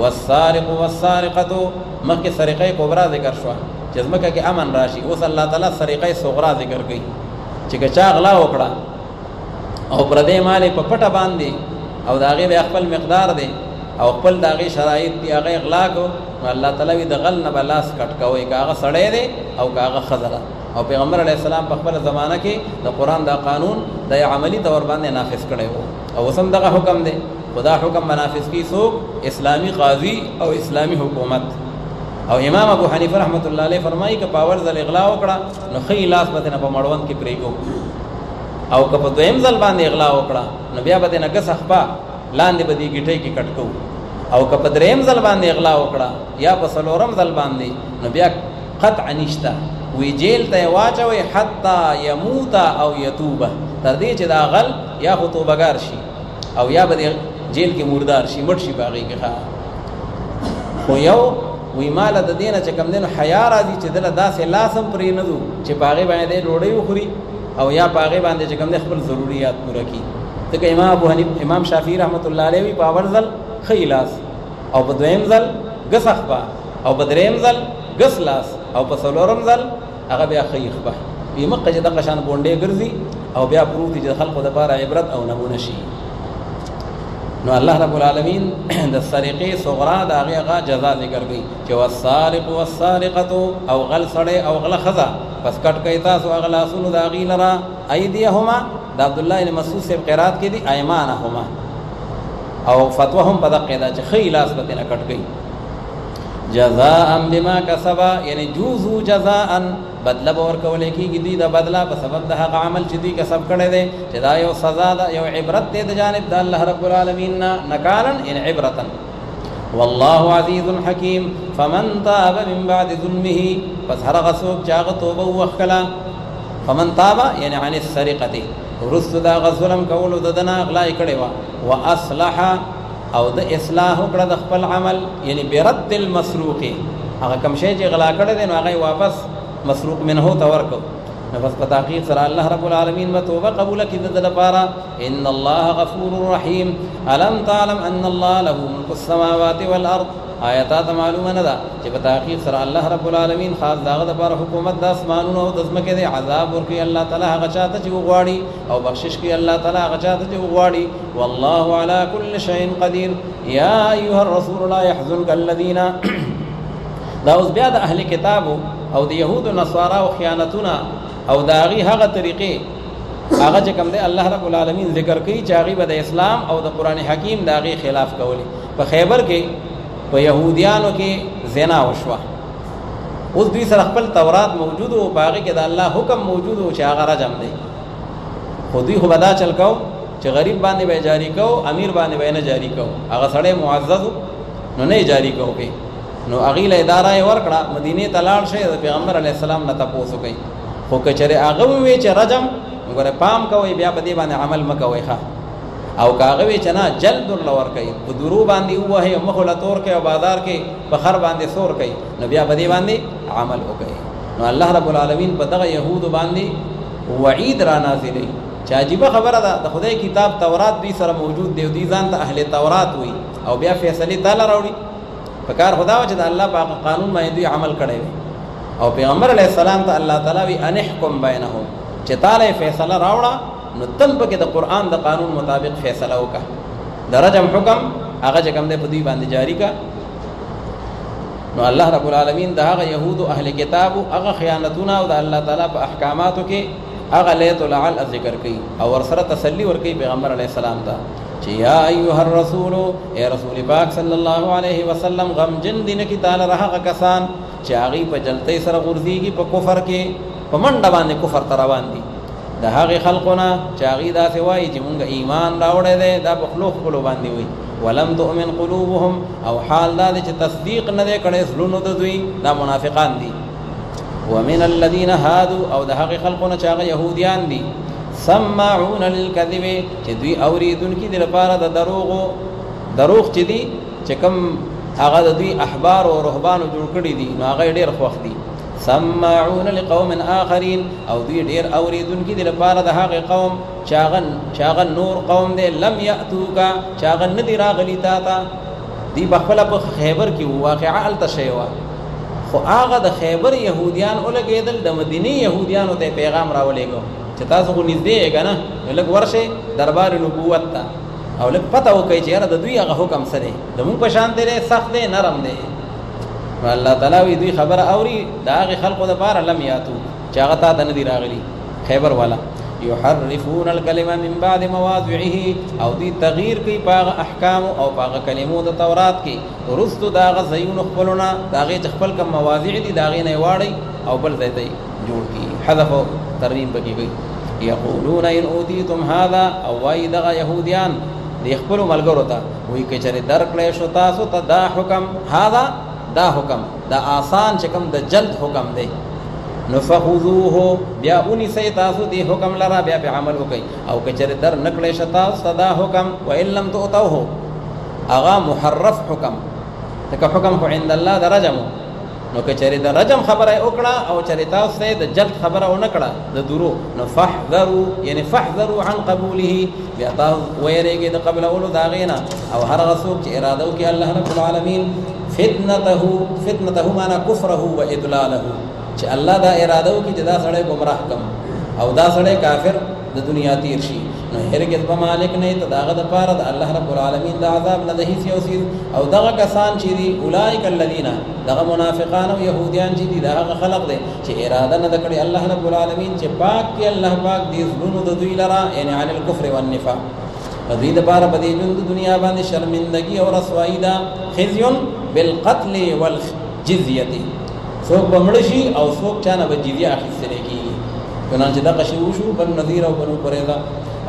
والسارق والسارقه مکه سرقه کبرا ذکر شو چې زمکه کې امن راشي اوس الله تعالی سرقه صغرا ذکر کوي چې چا غلا وکړه او پر دې مال په پټه باندې او داغه به خپل مقدار دی او خپل داغه شرایط دی هغه اغلا کو الله تعالی د غل نه بلاس کټ کوي کاغه سړی دی او کاغه خزره او پیغمبر علی السلام په خپل زمانہ کې د قران دا قانون د عملی تور باندې نافذ کړي وو او وسم دغه حکم دی خدا حکم منافذ کی سو اسلامی قاضی او اسلامی حکومت او امام ابو حنیفه رحمت الله علیه فرمایي ک پاور ځل اغلا وکړه نو خی لاس به نه په مړوند کې پریګو او ک په دویم ځل باندې اغلا وکړه نو بیا به نه کس خپا لاندې به دی گیټي کې کټکو او که په دریم ځل باندې اغلا وکړه یا په څلورم ځل باندې نو بیا قطع نشته وی جیل ته واچوي حتا يموت او يتوب تر دې چې دا غل یا خو توبګار شي او یا به جیل کې مردار شي مړ شي باغی کې ښه خو یو وی مال د دینه چې کم دین حیا راځي چې دله داسې لاسم پرې نه دو چې باغی باندې ډوډۍ وخوري او یا باغی باندې چې کم خپل ضرورت پوره کړي ته امام ابو حنیفه امام شافعی رحمت الله علیه وی پاور ځل خیلاس او په دویم ځل غسخبا او په دریم ځل غسلاس او په څلورم ځل هغه بیا خیخبا په مکه چې د قشان بونډې ګرځي او بیا پروت دي خلکو د لپاره عبرت او نمونه شي نو الله رب العالمین د سرقې صغرا د هغه جزا ذکر کوي چې والسارق والسارقه او غل سړی او غل خزا پس کټ کوي تاسو اغلا سونو د غی لرا ایدیهما د عبد الله بن مسعود سے قرات کې دي ایمانهما او فتوا هم په دقه دا چې خیلاس به نه کټ کوي جزاء بما کسبا یعنی جوزو جزاء بدله ورکول کیږي دي د بدلا په سبب د هغه عمل چې دي کسب کړي دي چې دا یو سزا ده یو عبرت ده د جانب د الله رب العالمین نکالا ان عبرتا والله عزیز حکیم فمن تاب من بعد ظلمه پس هر غسوک چاغ توبه وکړه فمن تاب یعنی عن السرقه ورست دا ظلم کولو ددنا اغلا کړي وا واصلح او د اصلاح کړه د خپل عمل یعنی برد المسروق هغه کوم شی چې غلا کړي دي نو هغه واپس مسروق منه تورکو نفس په تحقیق سره الله رب العالمین و توبه قبول کړي د لپاره ان الله غفور رحیم الم تعلم ان الله له ملک السماوات والارض آیات معلومه نه ده چې په تحقیق سره الله رب العالمین خاص داغه لپاره حکومت د اسمانونو او د ځمکې د عذاب ورکړي الله تعالی هغه چاته چې وغواړي او بخشش کوي الله تعالی هغه چاته چې وغواړي والله على كل شيء قدير يا ايها الرسول لا يحزنك الذين دا اوس بیا د اهل کتابو او د يهود او نصارا او خیانتونه او داغي هغه طریقې هغه چې کوم دی الله رب العالمین ذکر کوي چې هغه د اسلام او د قران حکیم داغي خلاف کوي په خیبر کې په يهوديانو کې زنا وشوه اوس دوی سره خپل تورات موجود او باغی کې د الله حکم موجود او چې هغه رجم دی خو دوی خو بدا چل کو چې غریب باندې به جاری کو امیر باندې به نه جاری کو هغه سړی معزز نو نه جاری کو کې نو اغیله اداره ورکړه مدینه تلاړ شه د پیغمبر علی السلام نه تاسو کوي خو کچره هغه وی چې رجم وګوره پام کوي بیا په دې باندې عمل مکوي ښه او کاغه وی چې نه جلد لور کوي په درو باندې وه مخله تور کوي او بازار کې بخر باندې سور کوي نو بیا په دې باندې عمل وکړي نو الله رب العالمین په دغه يهود باندې وعید را نازلې چې عجیب خبره ده د خدای کتاب تورات دې سره موجود دی دې ځان ته اهل تورات وي او بیا فیصله تعالی راوړي فکار خدا چې د الله پاک قانون باندې عمل کړي او پیغمبر علیه السلام ته الله تعالی وی انحکم بینهم چې تعالی فیصله راوړه نو تم پکې د قران د قانون مطابق فیصله وکړه د رجم حکم هغه چې کوم دی په دې باندې جاری کا نو الله رب العالمین د هغه يهود او اهل کتاب هغه خیانتونه او د الله تعالی په احکاماتو کې هغه لیت العل ذکر کوي او ورسره تسلی ورکوي پیغمبر علیه السلام ته چې یا ایها الرسول اے رسول پاک صلی الله علیه وسلم غم جن دین کی تعالی راه کسان چې هغه په جلتۍ سره غورځيږي په کفر کې په منډه باندې کفر تروان دي د هغه خلقونه چې هغه دا سوای چې مونږ ایمان راوړی دی دا په خلق کولو باندې وي ولم تؤمن قلوبهم او حال دا چې تصدیق نه دی کړی زړونو د دوی دا منافقان دي ومن الذين هادوا او د هغه خلقونه چې هغه يهوديان دي سماعون للكذب چې دوی اوریدونکي د لپاره د دروغ چې دي چې کوم هغه د دوی احبار او رهبان جوړ کړي دي نو هغه ډېر خوښ دي سماعون لقوم آخرين او دوی ډېر اوریدونکي د لپاره د هغه قوم چې هغه نور قوم دی لم یاتوکا چې هغه ندی راغلی تا ته دی بخپله په خیبر کې واقعه هلته شوی وه خو هغه د خیبر یهودیان ولګېدل د مدینې یهودیانو ته پیغام راولېږو چې تاسو خو نږدې یې که نه نو لږ ورشئ دربار نبوت ته او لږ پته وکئ چې یاره د دوی هغه حکم څه دی زمونږ په شان دی سخت دی نرم دی نو الله تعالی وی دوی خبره اوري د هغې خلقو دپاره لم یاتو چې هغه تا ته نه دي راغلي خیبر والا یحرفون الکلمه من بعد مواضعه او دوی تغییر کوي په هغه احکامو او په هغه کلمو د تورات کې وروستو د هغه ځایونو خپلونه د هغې چې خپل کوم مواضع دي د هغې نه یې واړئ او بل ځای ته جوړ کړي حذف او ترمیم پکې کوي یقولون ان اوتیتم هذا او وایي دغه یهودیان د خپلو ملګرو ته وایي که چېرې درکړی شو تاسو ته دا حکم هذا دا حکم دا آسان چې کوم د جلد حکم دی نو فخذوه بیا اونیسئ تاسو دې حکم لره بیا پې عمل وکئ او که چېرې در نه کړی شه تاسو ته دا حکم وان لم تؤتوه هغه محرف حکم ځکه حکم خو عند الله د رجمو نو که چېرې د رجم خبره یې وکړه او چېرې تاسو ته د جلد خبره ونه کړه د درو نو فاحذروا یعنې فاحذروا عن قبوله بیا تاسو ویرېږئ د قبلولو د هغې نه او هر هغه څوک چې اراده وکړي الله رب العالمین فتنته معنا کفره و اضلاله چې الله دا اراده وکړي چې دا سړی ګمراه کم او دا سړی کافر د دنیا تیر شي نو هرګز به مالک نه ته د هغه دپاره د الله رب العالمین د عذاب نه د هېڅ یو څیز او دغه کسان چې دي اولئک الذین دغه منافقان او یهودیان چې دي د هغه خلق دی چې اراده نه ده کړې الله رب العالمین چې پاک کړي الله پاک دې زړونو د دوی لره یعنې عن الکفر والنفاق د دوی دپاره په دې ژوند د دنیا باندې شرمندګي او رسوایي ده خزي بالقتل والجزیة څوک به مړه شي او څوک چا نه به جزیه اخیستلی کېږي چنانچه دغه شی وشو بنو نذیر او بنو قریظه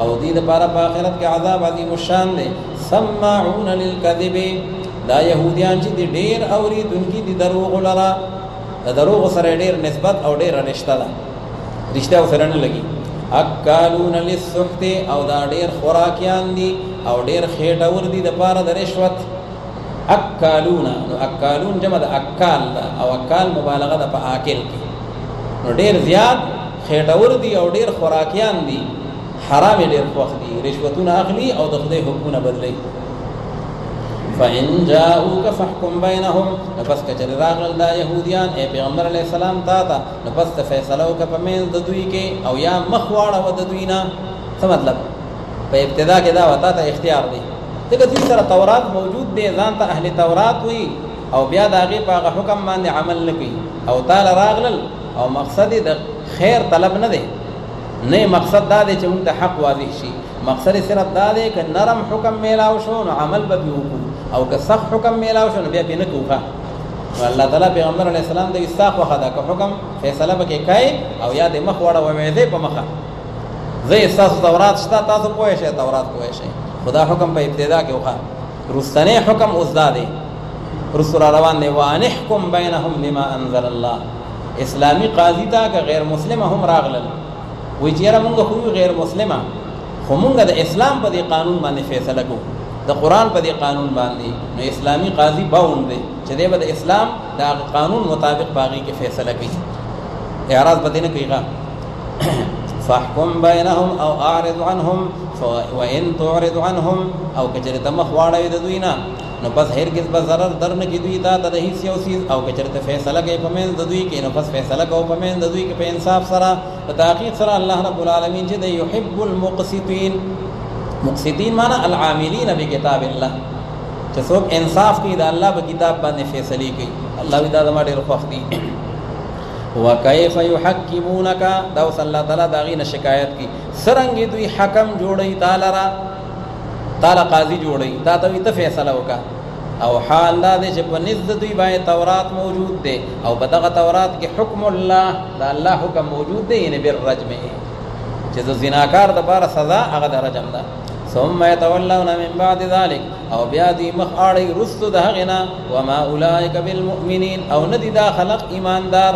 او دې دپاره په آخرت کې عذاب عظیم الشان دی سماعون للکذب دا یهودیان چې دي ډېر اورېدونکي دي دروغو لره د دروغو سره ډېر نسبت او ډېره رشته ده رشته ورسره نه لګي اکالون للسحت او دا ډېر خوراکیان دي او ډېر خېټور دي دپاره د رشوت اکالون نو اکالون جمع د اکال ده او اکال مبالغه ده په آکل کې نو ډېر زیات خېټور دي او ډېر خوراکیان دي حرام یې ډېر خوښ دي رشوتونه اخلي او د خدای حکمونه بدلوي فإن جاءوك فاحكم بينهم نو پس که چېرې راغلل دا یهودیان ای پیغمبر علیه السلام تا ته نو پس ته فیصله وکړه په منځ د دوی کې او یا مخ واړوه د دوی نه څه مطلب په ابتدا کې دا وه تا ته اختیار دی ځکه دوی سره تورات موجود دی ځان ته اهل تورات وي او بیا د هغې په هغه حکم باندې عمل نه کوي او تاله راغلل او مقصد یې د خیر طلب نه دی نه مقصد دا دی چې موږ ته حق واضح شي مقصد یې صرف دا دی که نرم حکم میلاو شو نو عمل به پرې وکړو او که سخت حکم میلاو شو نو بیا پرې نه کوو نو الله تعالی پیغمبر علیه السلام ته ستا خوښه ده که حکم فیصله پکې کوئ او یا د مخ واړه وویځئ په مخه زه ستاسو تورات شته تاسو پوه شئ تورات پوه شئ خدا حکم په ابتدا کې وکړه رستنی حکم اوس دا دی رسو را روان دی وانحکم بینهم بما انزل الله اسلامی قاضي ته که غیر مسلمه هم راغلل وایي چې یاره مونږ خو غیر مسلمه خو مونږ د اسلام په دې قانون باندې فیصله کوو د قرآن په دې قانون باندې نو اسلامي قاضي باوند دی چې دی به د اسلام د قانون مطابق په هغې کې فیصله کوي اعراض به دې نه کوي فاحكم بينهم او اعرض عنهم وان تعرض عنهم او کچره ته مخ واړوي د دوی نه نو بس هرگز به ضرر در نه کړي دوی ته د هیڅ یو څیز او کچره ته فیصله کوي په منځ د دوی کې نو بس فیصله کوو په منځ د دوی کې په انصاف سره په تحقیق سره الله رب العالمین چې د يحب المقسطين مقسطين معنا العاملين بكتاب الله چې څوک انصاف کوي د الله په کتاب باندې فیصله کوي الله دا زما ډېر خوښ دي وکيف يحكمونك دا وس الله تعالی دا غي نه شکایت کی سرنګي دوی حکم جوړي تعالی قاضي جوړي تا ته ته فیصله وکا او حال دا دې چې په نزد دوی باندې تورات موجود دی او په دغه تورات کې حکم الله دا الله حکم موجود دی یعنی بالرجم چې چې د زناکار د پاره سزا هغه د رجم ده. ثم يتولون من بعد ذلك او بیا دی مخ اړي رستو د هغه نه وما اولئک بالمؤمنین او ندی دا خلق ایماندار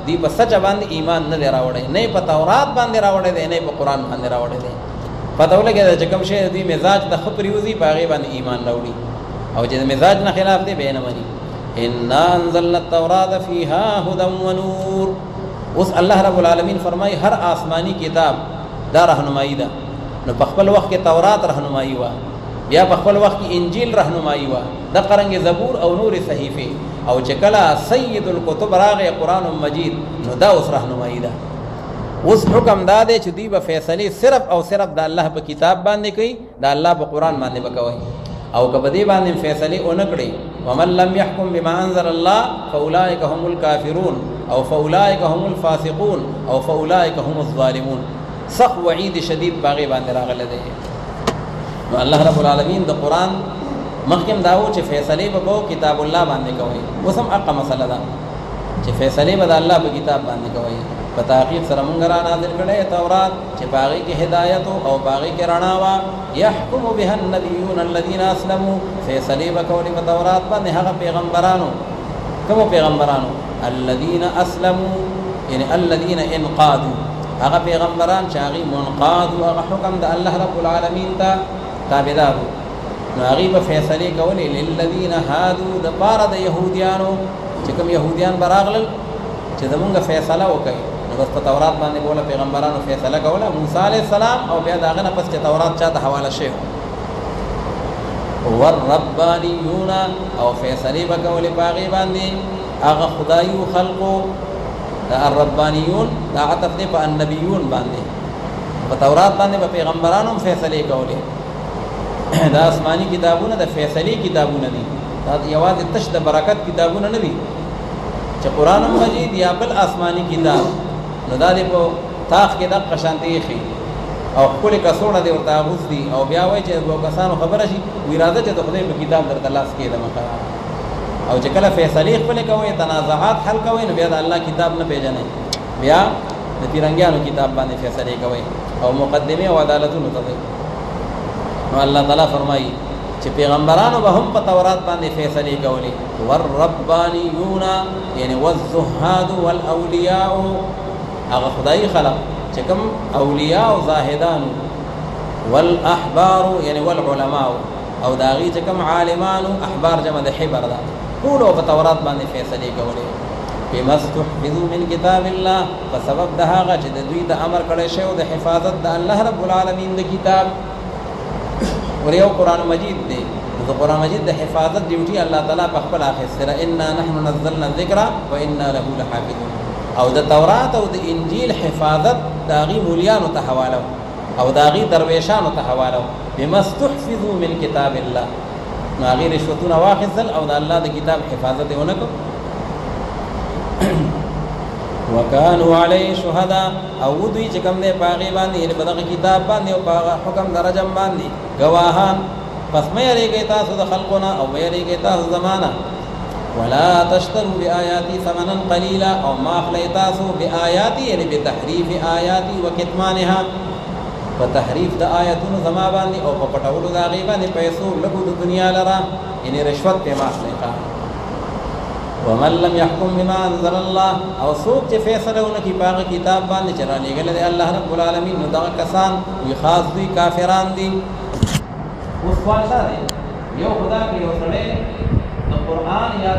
دی په سچ باندې ایمان نه راوړي نه په تورات باندې راوړي دی نه په قران باندې راوړي دی. پته ولګي چې کوم شی دی مزاج د خپریوزی باغې باندې ایمان راوړي او چې مزاج نه خلاف دی به نه مني. ان انزلنا التوراة فيها هدى ونور. اوس الله رب العالمین فرمای هر آسمانی کتاب دا راهنمایی ده. نو په خپل وخت کې تورات راهنمایی وا بیا په خپل وخت کې انجیل راهنمایی وا د قرنګ زبور او نور صحیفه او چې کله سید الکتب راغی قران مجید نو دا اوس راهنمایی ده. اوس حکم دا دی چې دی به فیصله صرف او صرف د الله په کتاب باندې کوي د الله په قران باندې وکوي او کبه دی باندې فیصله اونکړي ومن لم يحكم بما انزل الله فاولئك هم الكافرون او فاولئك هم الفاسقون او فاولئك هم الظالمون. سخت وعید شدید باغی باندې راغله دی. نو الله رب العالمین د قران مخکم داو چې فیصله به کتاب الله باندې کوي. وسم اقا مسله ده چې فیصله به د الله په کتاب باندې کوي. په تحقیق سره مونږ را نازل کړي تورات چې باغی کې هدایت او باغی کې رڼا وا يحكم بها النبيون الذين اسلموا. فیصله به کوي په تورات باندې هغه پیغمبرانو کوم پیغمبرانو الذين اسلموا یعنی الذين انقادوا هغه پیغمبران چې هغه منقاد او هغه حکم د الله رب العالمین ته تابعدار نو هغه په فیصله کولې للذین هادو د بار د يهوديانو چې کوم يهوديان براغل چې زمونږ فیصله وکړي نو بس په تورات باندې بوله پیغمبرانو فیصله کوله موسی علی السلام او بیا داغه نه پس چې تورات چاته حواله شي والربانیون او فیصله وکولې باغی باندې هغه خدایو خلقو دا الربانیون دا عطف دی په النبیون باندې په تورات باندې په پیغمبرانو فیصله کولې. دا آسمانی کتابونه د فیصله کتابونه دي دا یوازې تش د برکت کتابونه نه دي چې قران مجید یا بل آسمانی کتاب نو دا دی په تاخ کې د قشانتی خي او خپل کسوړه دی ورته غوښ دي او بیا وایي چې وګ کسانو خبره شي ویراده چې د خدای په کتاب درته لاس کې د مخه او چې کله فیصله خپل کوي تنازعات حل کوي نو بیا د الله کتاب نه پیژنې بیا د پیرنګیانو کتاب باندې فیصله کوي او مقدمه او عدالتونو ته نو الله تعالی فرمایي چې پیغمبرانو به هم په تورات باندې فیصله کولې والربانیون یعنی والزهاد والاولیاء هغه خدای خلق چې کوم اولیاء او زاهدان والاحبار یعنی والعلماء او داغي چې کوم عالمان احبار جمع د حبر ده ټول په تورات باندې فیصله کولې بما استحفظوا من كتاب الله فسبب ده هغه چې د دوی د امر کړی شی او د حفاظت د الله رب العالمین د کتاب وريو قران مجید دی د قران مجید د حفاظت ډیوټي الله تعالی په خپل اخر ان نحن نزلنا الذکر وانا له لحافظون او د تورات او د انجیل حفاظت داغي مولیانو ته حواله او داغي درویشانو ته حواله بما استحفظوا من كتاب الله ناغي رشوتونه واخذل او د الله د کتاب حفاظت ونکو وکانو علی شهدا او دوی چې کوم نه پاغي باندې په دغه کتاب باندې او په حکم درجم باندې گواهان پس مې لري تاسو د خلقنا او مې لري تاسو زمانہ ولا تشتروا بآياتي ثمنا قليلا او ما خلیتاسو بآياتي یعنی بتحریف آیاتي وکتمانها وتحریف د آیاتونو زما باندې او په پټولو د غیبه نه پیسو لګو د دنیا لرا یعنی رشوت په ما خلیتا ومن لم يحكم بما انزل الله او سوق چې فیصله ونکي پاغه کتاب باندې چرانی غل دی الله رب العالمین نو دا کسان وی خاص دي کافران دي. اوس سوال دا دی یو خدا کې یو سره د قران یا